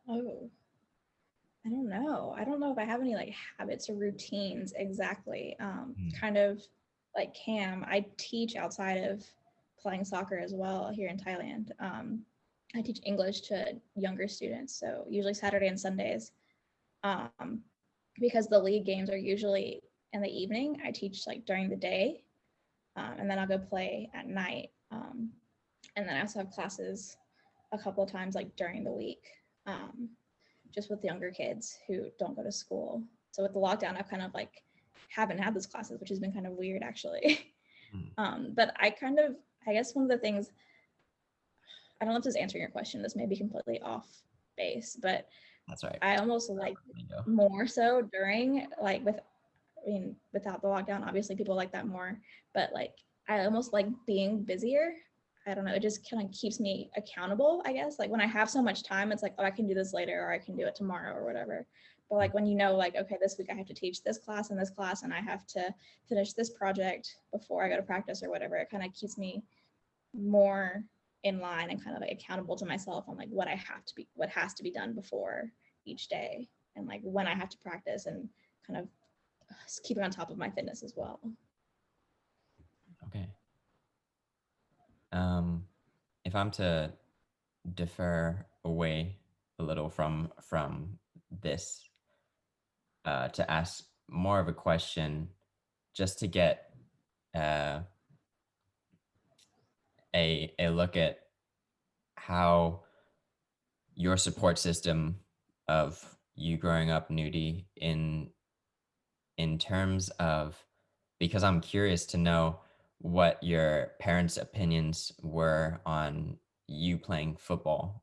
Oh, I don't know. I don't know if I have any like habits or routines exactly. Mm. Kind of like Cam, I teach outside of playing soccer as well here in Thailand. I teach English to younger students, so usually Saturday and Sundays. Um, because the league games are usually in the evening, I teach like during the day, and then I'll go play at night. And then I also have classes a couple of times like during the week. Um, just with younger kids who don't go to school. So with the lockdown, I've kind of like haven't had those classes, which has been kind of weird actually. But I guess one of the things, I don't know if this is answering your question, this may be completely off base, but That's right. I almost like more so during, like, without the lockdown, obviously people like that more, but like I almost like being busier. I don't know, it just kind of keeps me accountable, I guess. Like when I have so much time, it's like, oh, I can do this later, or I can do it tomorrow or whatever. But like when you know, like, okay, this week I have to teach this class and this class, and I have to finish this project before I go to practice or whatever, it kind of keeps me more in line and kind of like accountable to myself on like what has to be done before each day, and like when I have to practice, and kind of keeping on top of my fitness as well. Okay. If I'm to defer away a little from this, to ask more of a question, just to get uh, a look at how your support system of you growing up nudie in terms of, because I'm curious to know what your parents' opinions were on you playing football,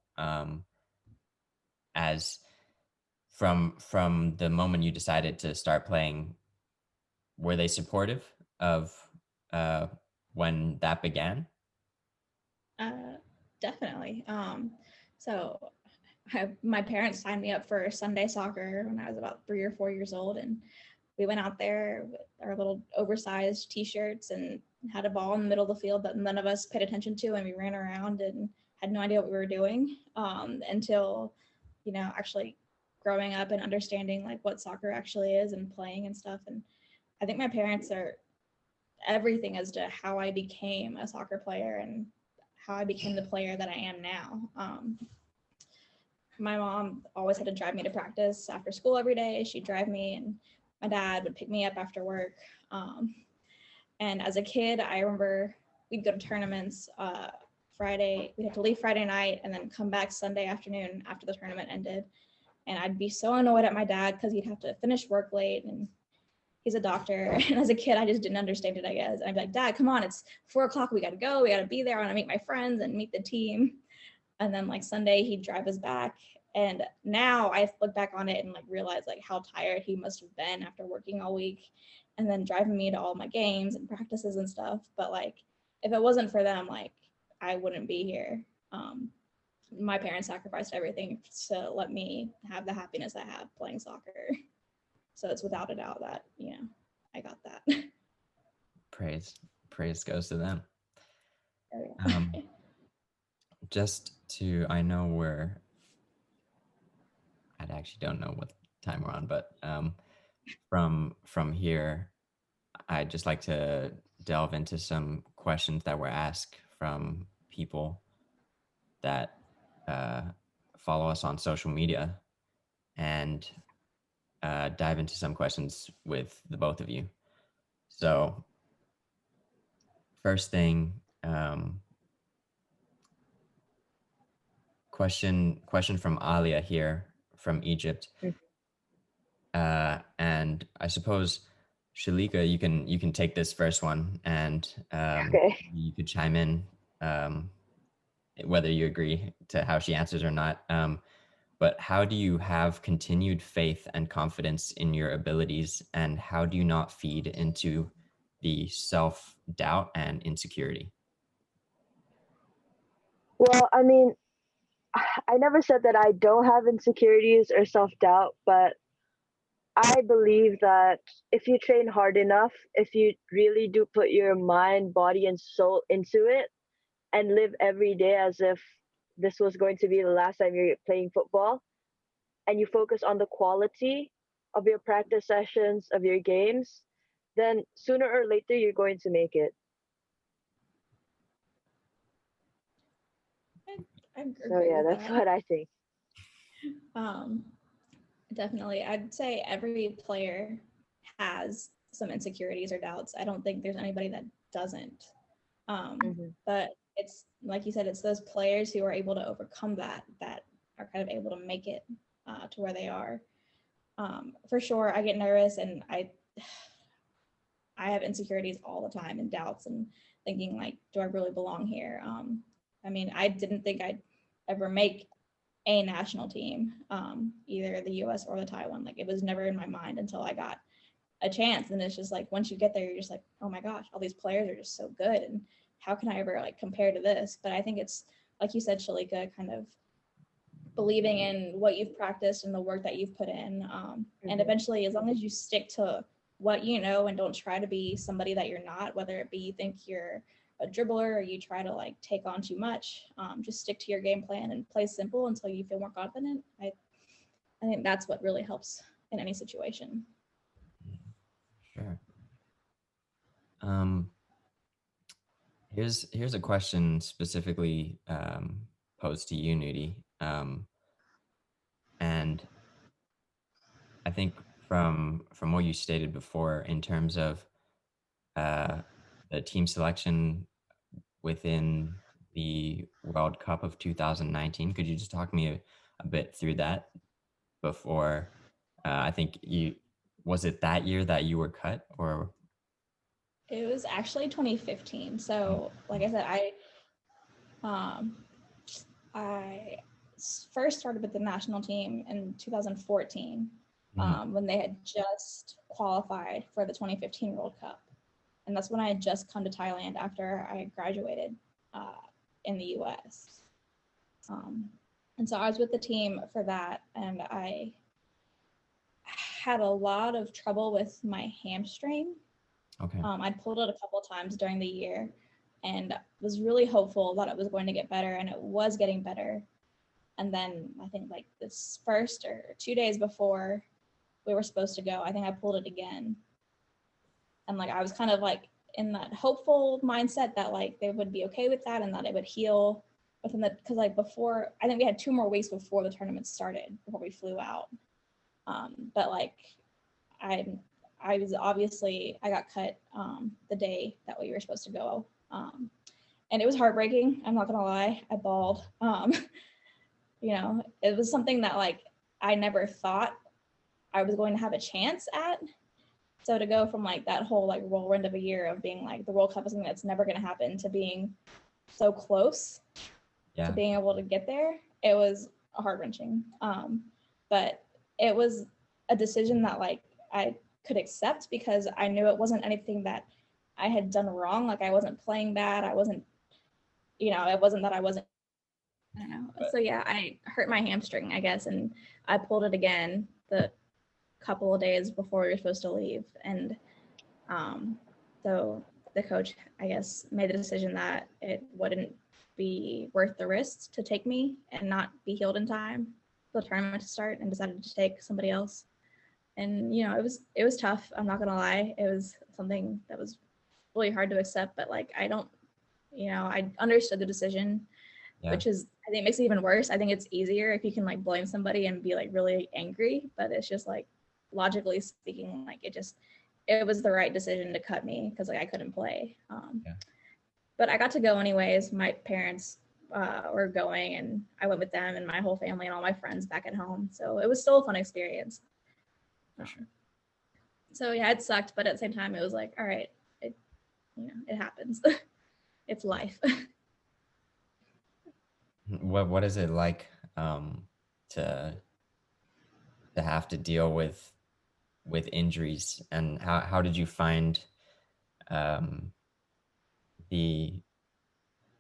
as from the moment you decided to start playing. Were they supportive of uh, when that began? Definitely. So my parents signed me up for Sunday soccer when I was about 3 or 4 years old, and we went out there with our little oversized t-shirts and had a ball in the middle of the field that none of us paid attention to, and we ran around and had no idea what we were doing, until, actually growing up and understanding like what soccer actually is and playing and stuff. And I think my parents are everything as to how I became a soccer player and how I became the player that I am now. My mom always had to drive me to practice after school every day. She'd drive me, and my dad would pick me up after work. And as a kid, I remember we'd go to tournaments Friday. We'd have to leave Friday night and then come back Sunday afternoon after the tournament ended. And I'd be so annoyed at my dad because he'd have to finish work late, and he's a doctor. And as a kid, I just didn't understand it, I guess. And I'd be like, Dad, come on, it's 4:00. We got to go. We got to be there. I want to meet my friends and meet the team. And then like Sunday, he'd drive us back. And now I look back on it and like realize like how tired he must have been after working all week and then driving me to all my games and practices and stuff. But like, if it wasn't for them, like I wouldn't be here. My parents sacrificed everything to let me have the happiness I have playing soccer. So it's without a doubt that, I got that. Praise goes to them. Oh, yeah. I know I actually don't know what time we're on, but from here, I'd just like to delve into some questions that were asked from people that follow us on social media, and dive into some questions with the both of you. So first thing, question from Alia here from Egypt. And I suppose, Shalika, you can take this first one, and Okay. you could chime in, whether you agree to how she answers or not. But how do you have continued faith and confidence in your abilities, and how do you not feed into the self-doubt and insecurity? Well, I mean, I never said that I don't have insecurities or self-doubt, but I believe that if you train hard enough, if you really do put your mind, body, and soul into it and live every day as if this was going to be the last time you're playing football, and you focus on the quality of your practice sessions, of your games, then sooner or later you're going to make it. I agree So yeah, with that's that. what I think. Definitely. I'd say every player has some insecurities or doubts. I don't think there's anybody that doesn't. But it's like you said, it's those players who are able to overcome that are kind of able to make it to where they are. For sure, I get nervous, and I I have insecurities all the time and doubts and thinking like, do I really belong here? I mean, I didn't think I'd ever make a national team, either the US or the Taiwan. Like it was never in my mind until I got a chance. And it's just like, once you get there, you're just like, oh my gosh, all these players are just so good. And how can I ever like compare to this? But I think it's, like you said, Shalika, kind of believing in what you've practiced and the work that you've put in. And eventually, as long as you stick to what you know and don't try to be somebody that you're not, whether it be you think you're a dribbler or you try to like take on too much, just stick to your game plan and play simple until you feel more confident. I think that's what really helps in any situation. Sure. Here's a question specifically posed to you, Nudie. And I think from what you stated before in terms of the team selection within the World Cup of 2019, could you just talk me a bit through that before? I think was it that year that you were cut, or? It was actually 2015. So, like I said, I first started with the national team in 2014, when they had just qualified for the 2015 World Cup. And that's when I had just come to Thailand after I graduated in the US. And so I was with the team for that, and I had a lot of trouble with my hamstring. Okay. I'd pulled it a couple of times during the year and was really hopeful that it was going to get better, and it was getting better. And then I think like this first or 2 days before we were supposed to go, I think I pulled it again. And like I was kind of like in that hopeful mindset that like they would be okay with that and that it would heal within the, because like before, I think we had 2 more weeks before the tournament started, before we flew out. But like I was obviously, I got cut the day that we were supposed to go. And it was heartbreaking. I'm not gonna lie, I bawled. You know, it was something that like I never thought I was going to have a chance at. So to go from like that whole like whirlwind of a year of being like the World Cup is something that's never gonna happen to being so close to being able to get there, it was heart-wrenching. But it was a decision that like I could accept because I knew it wasn't anything that I had done wrong. Like I wasn't playing bad. I wasn't, you know, it wasn't that I wasn't, I don't know. So yeah, I hurt my hamstring, I guess, and I pulled it again the couple of days before we were supposed to leave. And so the coach, I guess, made the decision that it wouldn't be worth the risk to take me and not be healed in time for the tournament to start, and decided to take somebody else. And you know, it was tough. I'm not gonna lie. It was something that was really hard to accept, but like I don't, you know, I understood the decision, which is, I think, makes it even worse. I think it's easier if you can like blame somebody and be like really angry, but it's just like logically speaking, like it was the right decision to cut me because like I couldn't play. But I got to go anyways. My parents were going, and I went with them and my whole family and all my friends back at home. So it was still a fun experience. For sure. So yeah, it sucked, but at the same time, it was like, all right, it, you know, it happens. It's life. What is it like to have to deal with injuries, and how did you find the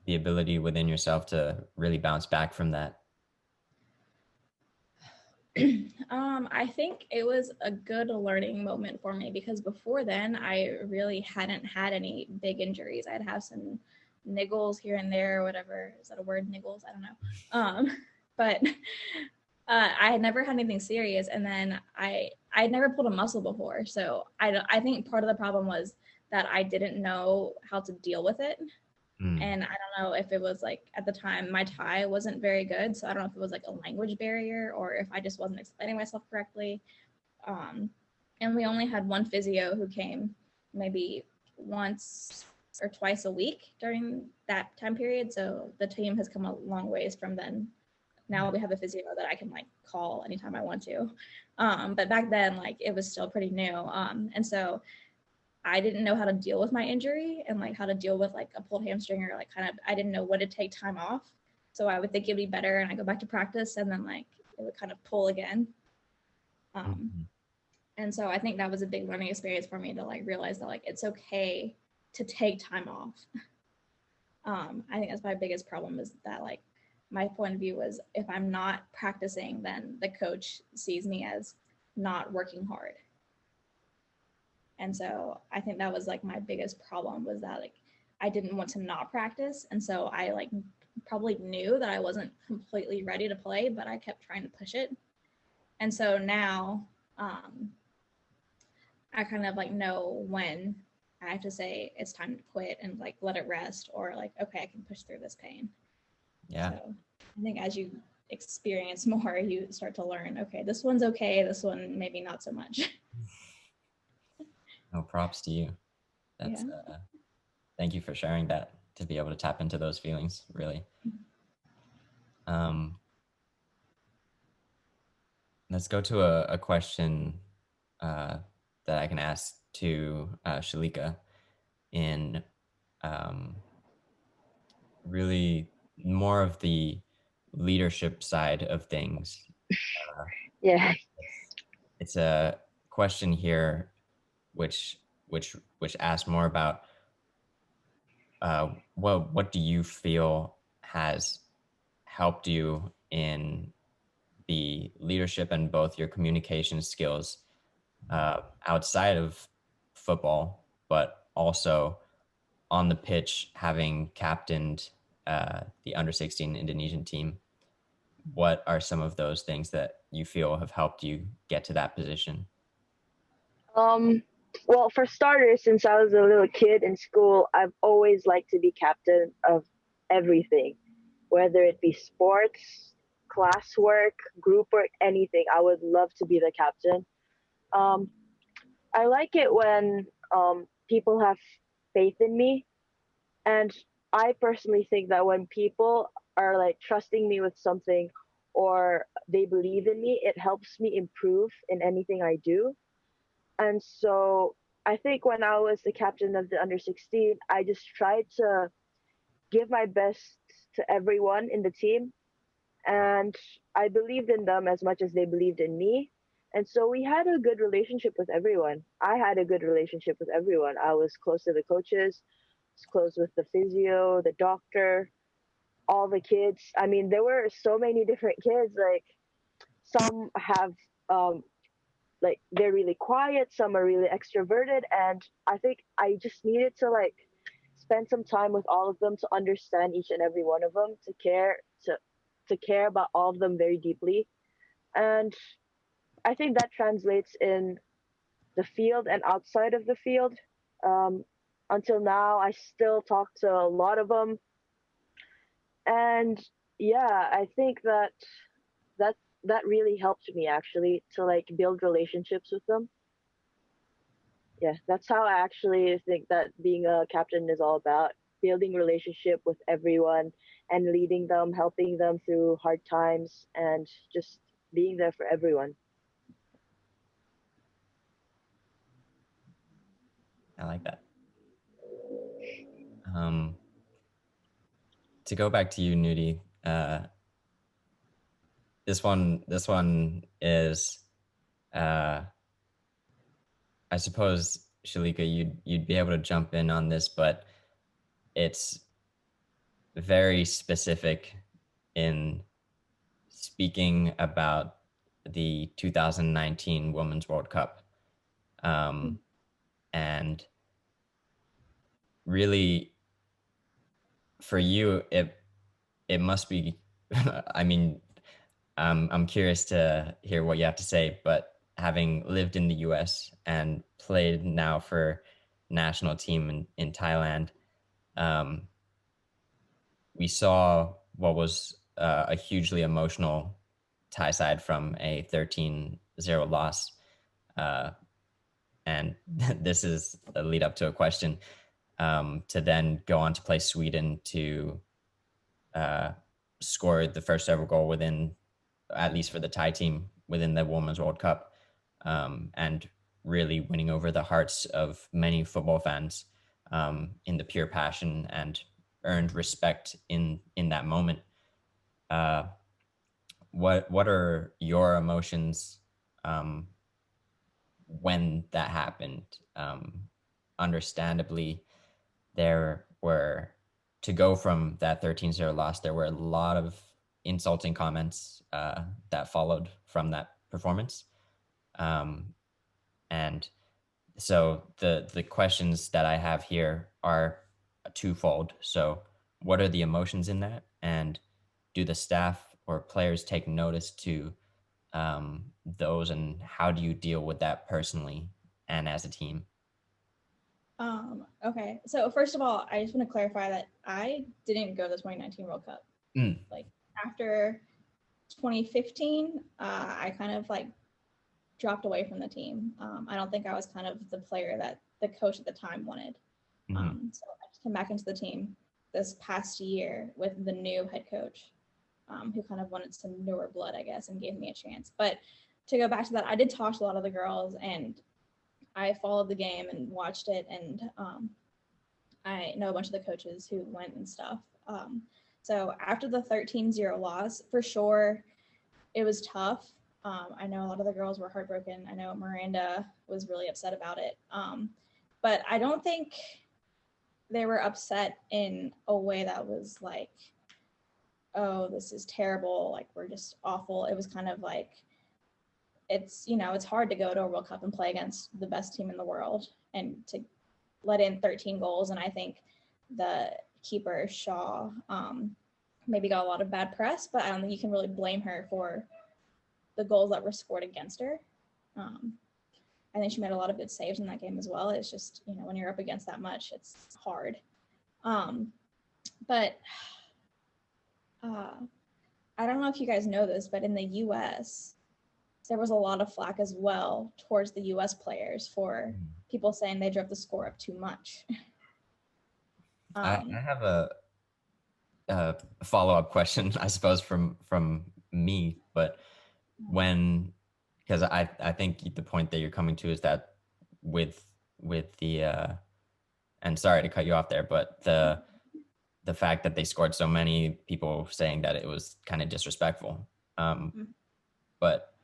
ability within yourself to really bounce back from that? I think it was a good learning moment for me because before then I really hadn't had any big injuries. I'd have some niggles here and there or whatever. Is that a word, niggles? I don't know. But I had never had anything serious, and then I had never pulled a muscle before. So I think part of the problem was that I didn't know how to deal with it. And I don't know if it was like at the time my Thai wasn't very good. So I don't know if it was like a language barrier or if I just wasn't explaining myself correctly. And we only had one physio who came maybe once or twice a week during that time period. So the team has come a long ways from then. Now we have a physio that I can like call anytime I want to. But back then, like it was still pretty new. And so I didn't know how to deal with my injury and like how to deal with like a pulled hamstring or like kind of, I didn't know when to take time off. So I would think it'd be better and I go back to practice and then like it would kind of pull again. And so I think that was a big learning experience for me to like realize that like it's okay to take time off. I think that's my biggest problem is that like my point of view was if I'm not practicing, then the coach sees me as not working hard. And so I think that was like my biggest problem was that like I didn't want to not practice. And so I like probably knew that I wasn't completely ready to play, but I kept trying to push it. And so now I kind of like know when I have to say it's time to quit and like let it rest or like, okay, I can push through this pain. Yeah. So I think as you experience more, you start to learn, okay, this one's okay. This one, maybe not so much. No, props to you. That's thank you for sharing that, to be able to tap into those feelings, really. Let's go to a question that I can ask to Shalika in really more of the leadership side of things. Yeah. It's a question here which asks more about what do you feel has helped you in the leadership and both your communication skills outside of football, but also on the pitch, having captained the under 16 Indonesian team. What are some of those things that you feel have helped you get to that position? Well, for starters, since I was a little kid in school, I've always liked to be captain of everything, whether it be sports, classwork, group work, anything. I would love to be the captain. Um, I like it when people have faith in me, and I personally think that when people are like trusting me with something or they believe in me, it helps me improve in anything I do. And so I think when I was the captain of the under 16, I just tried to give my best to everyone in the team. And I believed in them as much as they believed in me. And so we had a good relationship with everyone. I had a good relationship with everyone. I was close to the coaches, was close with the physio, the doctor, all the kids. I mean, there were so many different kids. Like some have like they're really quiet, some are really extroverted, and I think I just needed to like spend some time with all of them to understand each and every one of them, to care about all of them very deeply. And I think that translates in the field and outside of the field. um, until now I still talk to a lot of them, and yeah, I think that that really helped me actually to like build relationships with them. Yeah, that's how I actually think that being a captain is all about: building relationship with everyone and leading them, helping them through hard times, and just being there for everyone. I like that. To go back to you, Nudie, this one is, I suppose, Shalika, you'd be able to jump in on this, but it's very specific in speaking about the 2019 Women's World Cup. And really, for you, it must be, I mean, I'm curious to hear what you have to say, but having lived in the US and played now for national team in Thailand, um, we saw what was a hugely emotional Thai side from a 13-0 loss. And this is a lead up to a question, to then go on to play Sweden to score the first ever goal within, at least for the Thai team, within the Women's World Cup. And really winning over the hearts of many football fans in the pure passion and earned respect in that moment. What are your emotions when that happened? Understandably, there were, to go from that 13-0 loss, there were a lot of insulting comments that followed from that performance. And so the questions that I have here are twofold. So what are the emotions in that? And do the staff or players take notice to those, and how do you deal with that personally and as a team? Okay. So first of all, I just want to clarify that I didn't go to the 2019 World Cup. Like after 2015, I kind of like dropped away from the team. I don't think I was kind of the player that the coach at the time wanted. So I just came back into the team this past year with the new head coach, who kind of wanted some newer blood, I guess, and gave me a chance. But to go back to that, I did talk to a lot of the girls, and I followed the game and watched it, and I know a bunch of the coaches who went and stuff. So after the 13-0 loss, for sure, it was tough. I know a lot of the girls were heartbroken. I know Miranda was really upset about it. But I don't think they were upset in a way that was like, oh, this is terrible, like we're just awful. It was kind of like, it's, you know, it's hard to go to a World Cup and play against the best team in the world and to let in 13 goals. And I think the keeper, Shaw, maybe got a lot of bad press, but I don't think you can really blame her for the goals that were scored against her. I think she made a lot of good saves in that game as well. It's just, you know, when you're up against that much, it's hard. But I don't know if you guys know this, but in the U.S., there was a lot of flack as well towards the U.S. players for people saying they drove the score up too much. I have a follow-up question, I suppose, from me, but because I think the point that you're coming to is that with the and sorry to cut you off there, but the fact that they scored so many, people saying that it was kind of disrespectful, but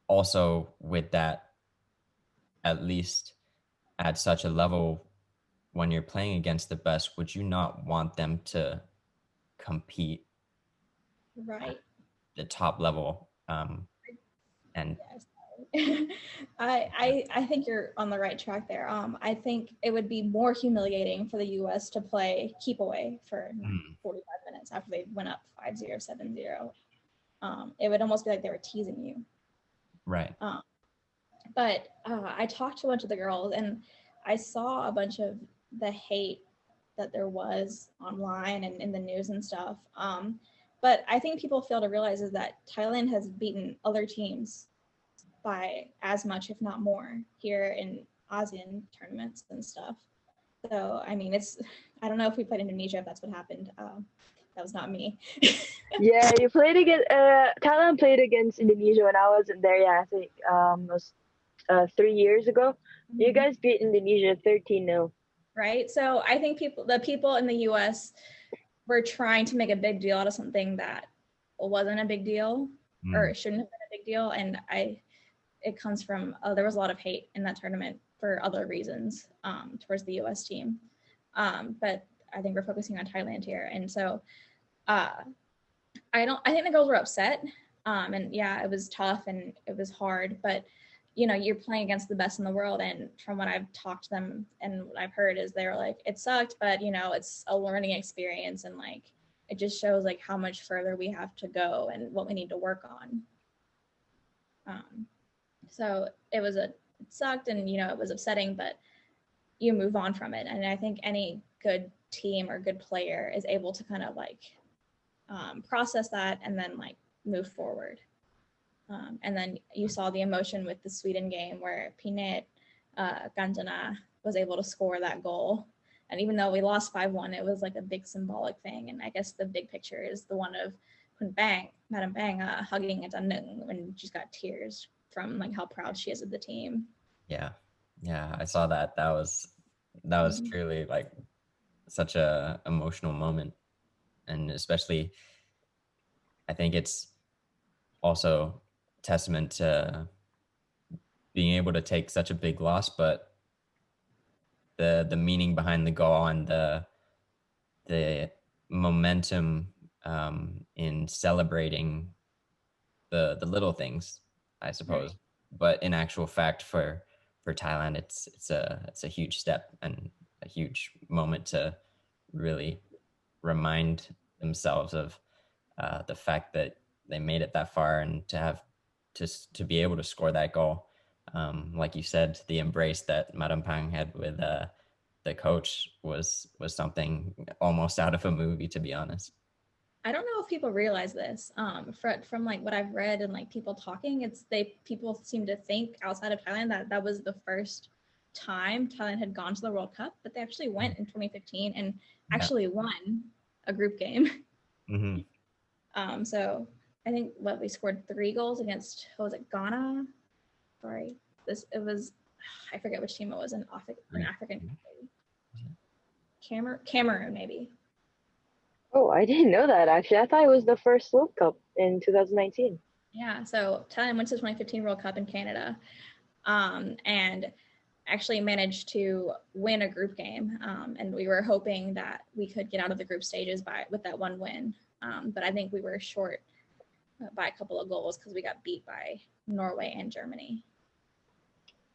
also with that, at least at such a level, when you're playing against the best, would you not want them to compete Right. the top level? And yes. I think you're on the right track there. I think it would be more humiliating for the U.S. to play keep away for 45 minutes after they went up 5-0, 7-0. It would almost be like they were teasing you. Right. But I talked to a bunch of the girls, and I saw a bunch of the hate that there was online and in the news and stuff. But I think people fail to realize is that Thailand has beaten other teams by as much, if not more, here in ASEAN tournaments and stuff. So, I mean, I don't know if we played Indonesia, if that's what happened. That was not me. Yeah, you played against, Thailand played against Indonesia when I wasn't there. Yeah, I think it was 3 years ago. You guys beat Indonesia 13-0. Right? So I think the people in the U.S. were trying to make a big deal out of something that wasn't a big deal or it shouldn't have been a big deal. And it comes from, there was a lot of hate in that tournament for other reasons towards the U.S. team. But I think we're focusing on Thailand here. And so I think the girls were upset. And yeah, it was tough and it was hard, but you know, you're playing against the best in the world. And from what I've talked to them and what I've heard is they were like, it sucked, but you know, it's a learning experience. And like, it just shows like how much further we have to go and what we need to work on. So it sucked and, you know, it was upsetting, but you move on from it. And I think any good team or good player is able to kind of like process that and then like move forward. And then you saw the emotion with the Sweden game where Pinet Gantana was able to score that goal. And even though we lost 5-1, it was like a big symbolic thing. And I guess the big picture is the one of Madam Bang hugging Atanung when she's got tears from like how proud she is of the team. Yeah. Yeah, I saw that. That was Mhm. truly like such a emotional moment, and especially I think it's also testament to being able to take such a big loss, but the meaning behind the goal and the momentum in celebrating the little things, I Right. suppose. But in actual fact, for Thailand, it's a huge step and a huge moment to really remind themselves of the fact that they made it that far, and to have to be able to score that goal. Like you said, the embrace that Madam Pang had with the coach was something almost out of a movie, to be honest. I don't know if people realize this. From like what I've read and like people talking, people seem to think outside of Thailand that that was the first time Thailand had gone to the World Cup, but they actually went in 2015 and Yeah. actually won a group game. Hmm. So I think what we scored 3 goals against, what was it, Ghana? Sorry, it was, I forget which team it was, an African country. Cameroon maybe. Oh, I didn't know that actually. I thought it was the first World Cup in 2019. Yeah, so Thailand went to the 2015 World Cup in Canada, and actually managed to win a group game. And we were hoping that we could get out of the group stages with that one win. But I think we were short by a couple of goals because we got beat by Norway and Germany.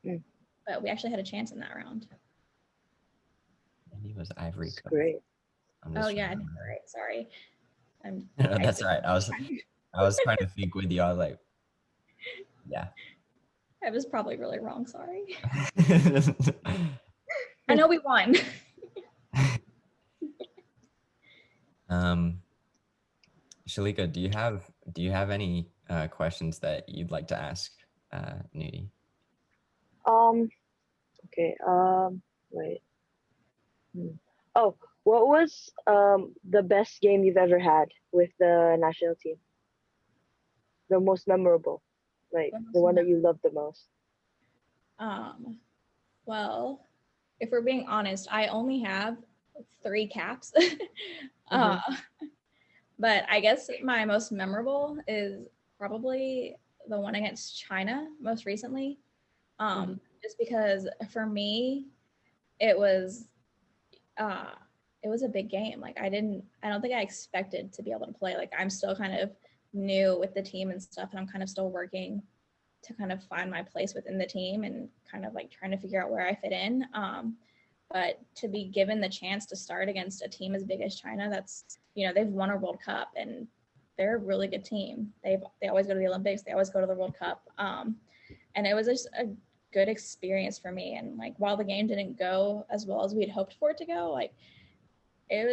Mm. But we actually had a chance in that round. Maybe it was Ivory It's Coast. great. I'm Oh just yeah, trying I to think remember. you're right. Sorry, I'm No, that's typing. all right. I was trying to think with you. I was like, yeah. I was probably really wrong. Sorry. I know we won. um, Shalika, do you have any questions that you'd like to ask Nudie? Um. Okay. Wait. Hmm. Oh, what was the best game you've ever had with the national team? The most memorable, like the one that you loved the most. um, well, if we're being honest, I only have 3 caps. uh, Mm-hmm. but I guess my most memorable is probably the one against China most recently. Mm-hmm. Just because for me, it was uh, it was a big game. Like I don't think I expected to be able to play. Like I'm still kind of new with the team and stuff, and I'm kind of still working to kind of find my place within the team and kind of like trying to figure out where I fit in. But to be given the chance to start against a team as big as China, that's, they've won a World Cup and they're a really good team. They always go to the Olympics, they always go to the World Cup. And it was just a good experience for me. And like while the game didn't go as well as we had hoped for it to go, like it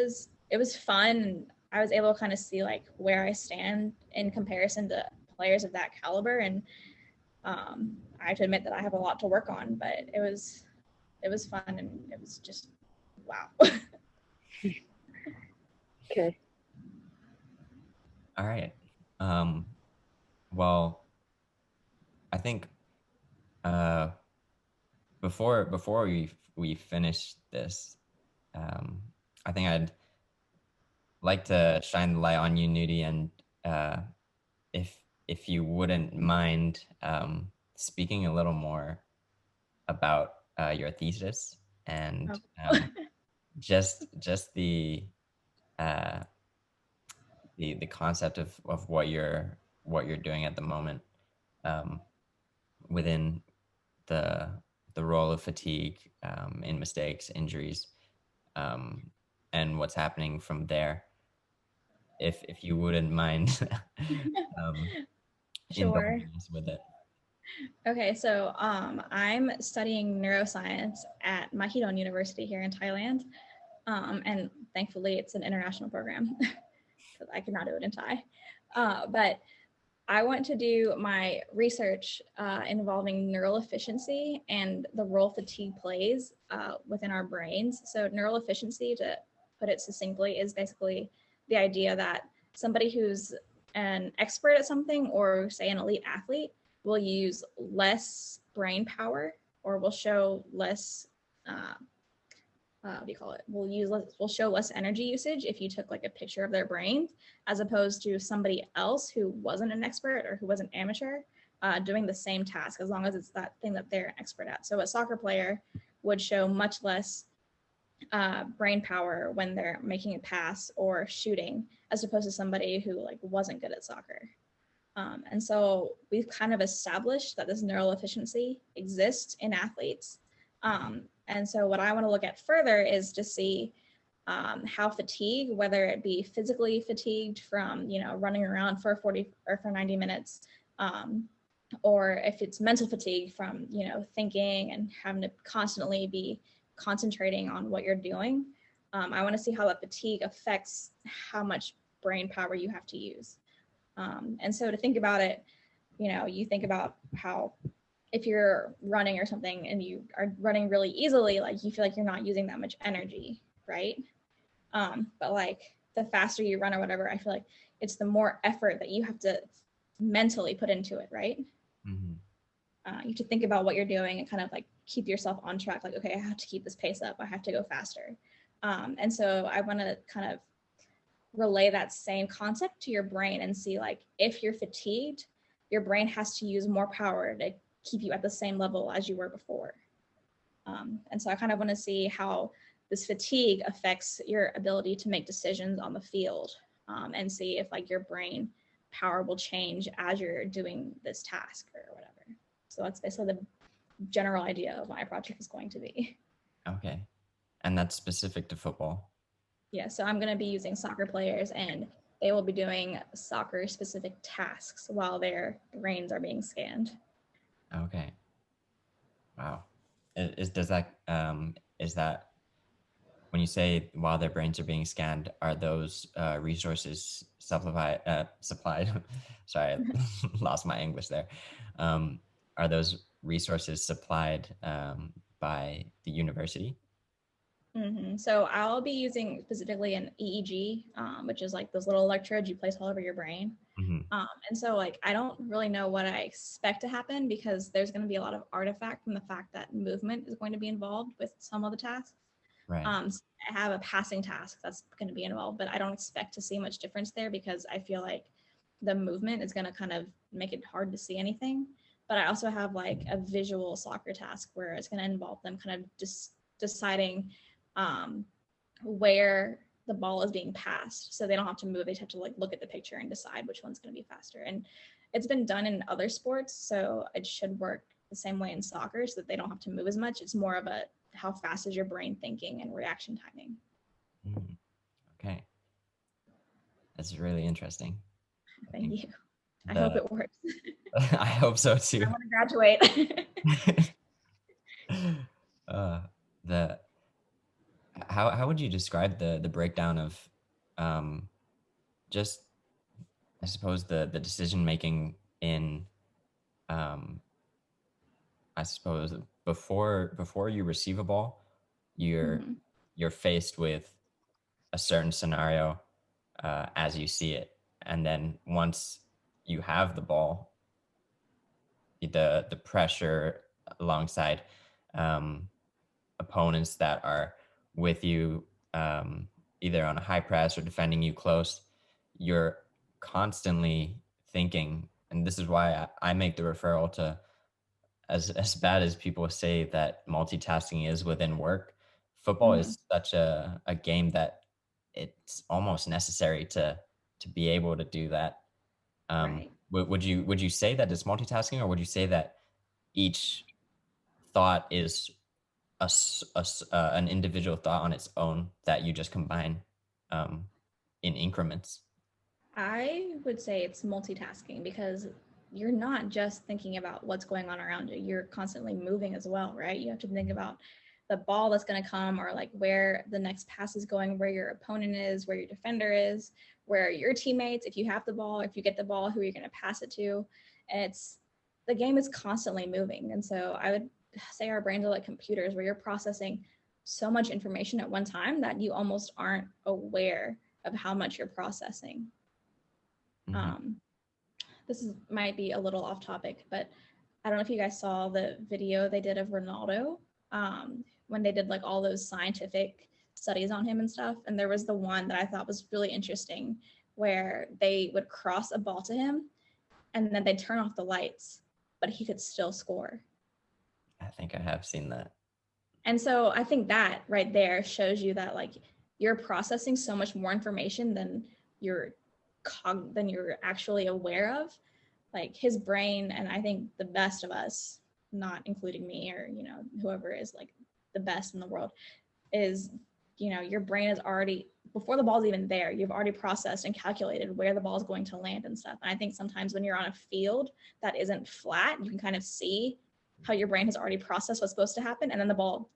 was fun. And I was able to kind of see like where I stand in comparison to players of that caliber. And I have to admit that I have a lot to work on, but it was fun and it was just wow. Okay. All right. Um, well, I think uh, before we finish this, um, I think I'd like to shine the light on you, Nudie, and uh, if you wouldn't mind speaking a little more about your thesis and Oh. just uh, the concept of what you're doing at the moment, um, within the the role of fatigue, in mistakes, injuries, um, and what's happening from there. If you wouldn't mind um, Sure. indulging us with it. Okay, so I'm studying neuroscience at Mahidol University here in Thailand, and thankfully it's an international program because I could not do it in Thai. But I want to do my research involving neural efficiency and the role fatigue plays within our brains. So, neural efficiency, to put it succinctly, is basically the idea that somebody who's an expert at something, or say an elite athlete, will use less brain power or will show less what do you call it? Will show less energy usage if you took like a picture of their brain, as opposed to somebody else who wasn't an expert or who was an amateur doing the same task, as long as it's that thing that they're an expert at. So a soccer player would show much less brain power when they're making a pass or shooting, as opposed to somebody who like wasn't good at soccer. And so we've kind of established that this neural efficiency exists in athletes. And so what I want to look at further is to see how fatigue, whether it be physically fatigued from, running around for 40 or for 90 minutes, or if it's mental fatigue from, thinking and having to constantly be concentrating on what you're doing. I want to see how that fatigue affects how much brain power you have to use. And so to think about it, you think about how if you're running or something and you are running really easily, like you feel like you're not using that much energy, right? But like the faster you run or whatever, I feel like it's the more effort that you have to mentally put into it, right? Mm-hmm. You have to think about what you're doing and kind of like keep yourself on track. Like, okay, I have to keep this pace up. I have to go faster. And so I want to kind of relay that same concept to your brain and see like if you're fatigued, your brain has to use more power to keep you at the same level as you were before. And so I kind of want to see how this fatigue affects your ability to make decisions on the field, and see if like your brain power will change as you're doing this task or whatever. So that's basically the general idea of what my project is going to be. Okay. And that's specific to football? Yeah, so I'm going to be using soccer players, and they will be doing soccer specific tasks while their brains are being scanned. Okay. Wow. Is that when you say while their brains are being scanned, are those resources supplied? Sorry, I lost my English there. Are those resources supplied by the university? Mm-hmm. So I'll be using specifically an EEG, which is like those little electrodes you place all over your brain. Mm-hmm. And so like I don't really know what I expect to happen, because there's going to be a lot of artifact from the fact that movement is going to be involved with some of the tasks. Right. So I have a passing task that's going to be involved, but I don't expect to see much difference there, because I feel like the movement is going to kind of make it hard to see anything. But I also have like a visual soccer task where it's going to involve them kind of just deciding where the ball is being passed, so they don't have to move. They just have to like look at the picture and decide which one's going to be faster. And it's been done in other sports, so it should work the same way in soccer, so that they don't have to move as much. It's more of a how fast is your brain thinking and reaction timing. Okay, that's really interesting. Thank you. I hope it works. I hope so too. I want to graduate. How would you describe the breakdown of just, I suppose, the decision making in I suppose before you receive a ball, you're faced with a certain scenario as you see it, and then once you have the ball, the pressure alongside opponents that are with you, either on a high press or defending you close, you're constantly thinking. And this is why I make the referral to, as bad as people say that multitasking is within work, football is such a game that it's almost necessary to be able to do that. Right. Would you say that it's multitasking, or would you say that each thought is an individual thought on its own that you just combine in increments? I would say it's multitasking, because you're not just thinking about what's going on around you. You're constantly moving as well, right? You have to think about the ball that's going to come, or like where the next pass is going, where your opponent is, where your defender is, where your teammates, if you have the ball, if you get the ball, who you're going to pass it to. And the game is constantly moving. And so I would say our brains are like computers, where you're processing so much information at one time that you almost aren't aware of how much you're processing. This might be a little off topic, but I don't know if you guys saw the video they did of Ronaldo, when they did like all those scientific studies on him and stuff. And there was the one that I thought was really interesting where they would cross a ball to him and then they'd turn off the lights, but he could still score. I think I have seen that. And so I think that right there shows you that like you're processing so much more information than you're actually aware of. Like his brain, and I think the best of us, not including me or, you know, whoever is like the best in the world, is, you know, your brain is already, before the ball's even there, you've already processed and calculated where the ball's going to land and stuff. And I think sometimes when you're on a field that isn't flat, you can kind of see how your brain has already processed what's supposed to happen, and then the ball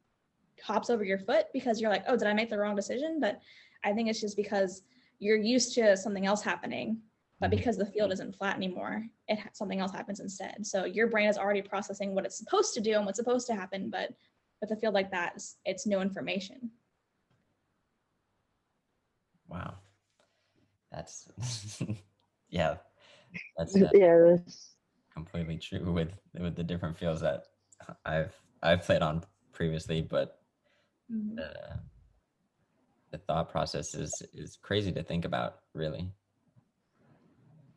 hops over your foot because you're like, oh, did I make the wrong decision? But I think it's just because you're used to something else happening, but because the field isn't flat anymore, something else happens instead. So your brain is already processing what it's supposed to do and what's supposed to happen, but with a field like that, it's new information. Wow. That's yeah. That's Yeah, completely true with the different fields that I've played on previously, but the thought process is crazy to think about, really.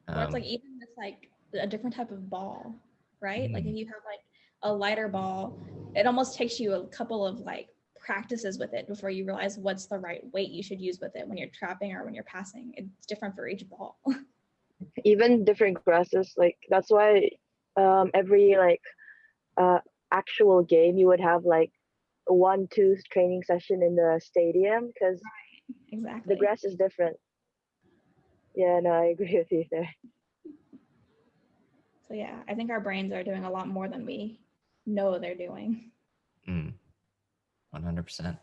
Or it's like even with like a different type of ball, right? Like if you have like a lighter ball, it almost takes you a couple of like practices with it before you realize what's the right weight you should use with it when you're trapping or when you're passing. It's different for each ball. even different grasses. Like that's why every like actual game you would have like a 1-2 training session in the stadium because Exactly. the grass is different. Yeah, no, I agree with you there. So yeah, I think our brains are doing a lot more than we know they're doing. 100%.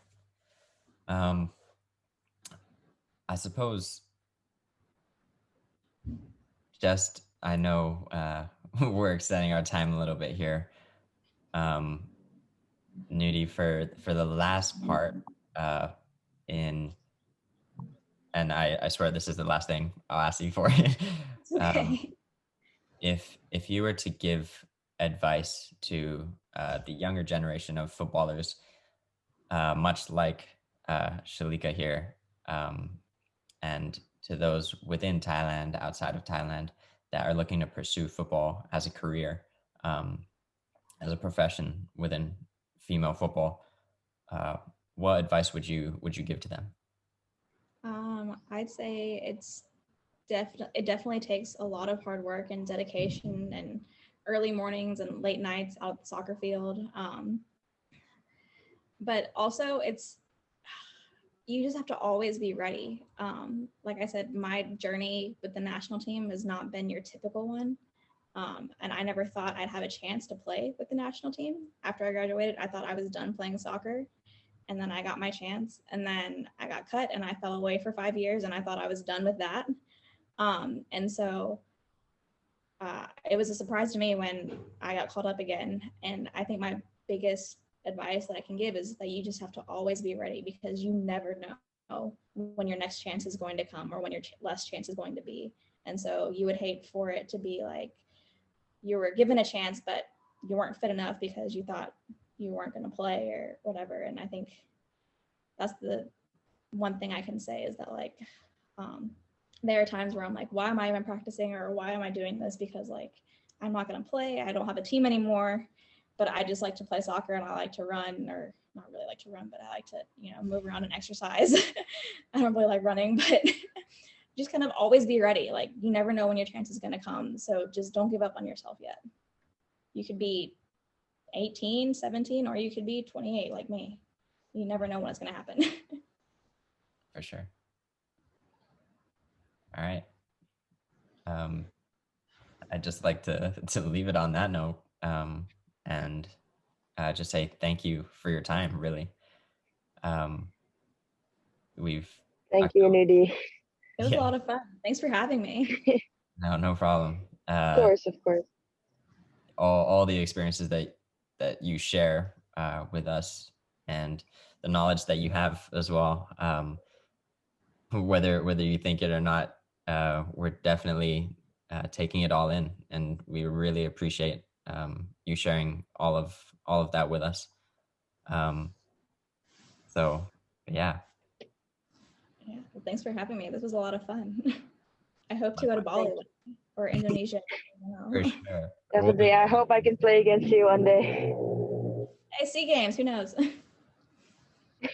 I suppose just, I know we're extending our time a little bit here. Nudie, for the last part and I swear this is the last thing I'll ask you for. Okay. If you were to give advice to the younger generation of footballers, much like Shalika here, and to those within Thailand, outside of Thailand, that are looking to pursue football as a career, as a profession within female football, what advice would you give to them? I'd say it definitely takes a lot of hard work and dedication and early mornings and late nights out at the soccer field. But also you just have to always be ready. Like I said, my journey with the national team has not been your typical one. And I never thought I'd have a chance to play with the national team. After I graduated, I thought I was done playing soccer. And then I got my chance, and then I got cut and I fell away for 5 years, and I thought I was done with that. And so it was a surprise to me when I got called up again. And I think my biggest advice that I can give is that you just have to always be ready, because you never know when your next chance is going to come or when your last chance is going to be. And so you would hate for it to be like you were given a chance, but you weren't fit enough because you thought you weren't going to play or whatever. And I think that's the one thing I can say is that like there are times where I'm like, why am I even practicing, or why am I doing this? Because like I'm not going to play, I don't have a team anymore, but I just like to play soccer and I like to run, or not really like to run, but I like to, you know, move around and exercise. I don't really like running, but just kind of always be ready. Like you never know when your chance is going to come, so just don't give up on yourself yet. You could be 18, 17, or you could be 28 like me. You never know when it's going to happen. For sure. All right. I'd just like to leave it on that note, and just say thank you for your time, really. Thank you, Nudie. It was a lot of fun. Thanks for having me. No problem. Of course. All the experiences that you share with us, and the knowledge that you have as well, whether you think it or not, we're definitely taking it all in, and we really appreciate you sharing all of that with us. So yeah. Yeah, well, thanks for having me. This was a lot of fun. I hope to go to Bali or Indonesia. For sure. Definitely. I hope I can play against you one day. Hey, SEA Games, who knows?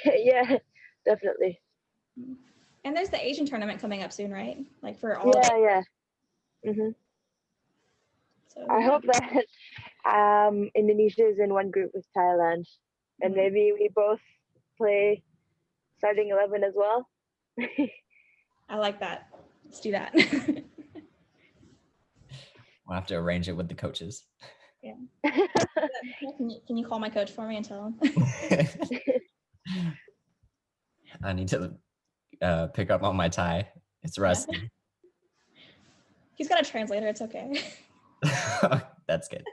Yeah, definitely. And there's the Asian tournament coming up soon, right? Like for all. Yeah. Mm-hmm. So I hope that Indonesia is in one group with Thailand, and maybe we both play starting 11 as well. I like that. Let's do that. We'll have to arrange it with the coaches. Yeah. Can you call my coach for me and tell him? I need to pick up on my Thai. It's rusty. He's got a translator. It's okay. That's good.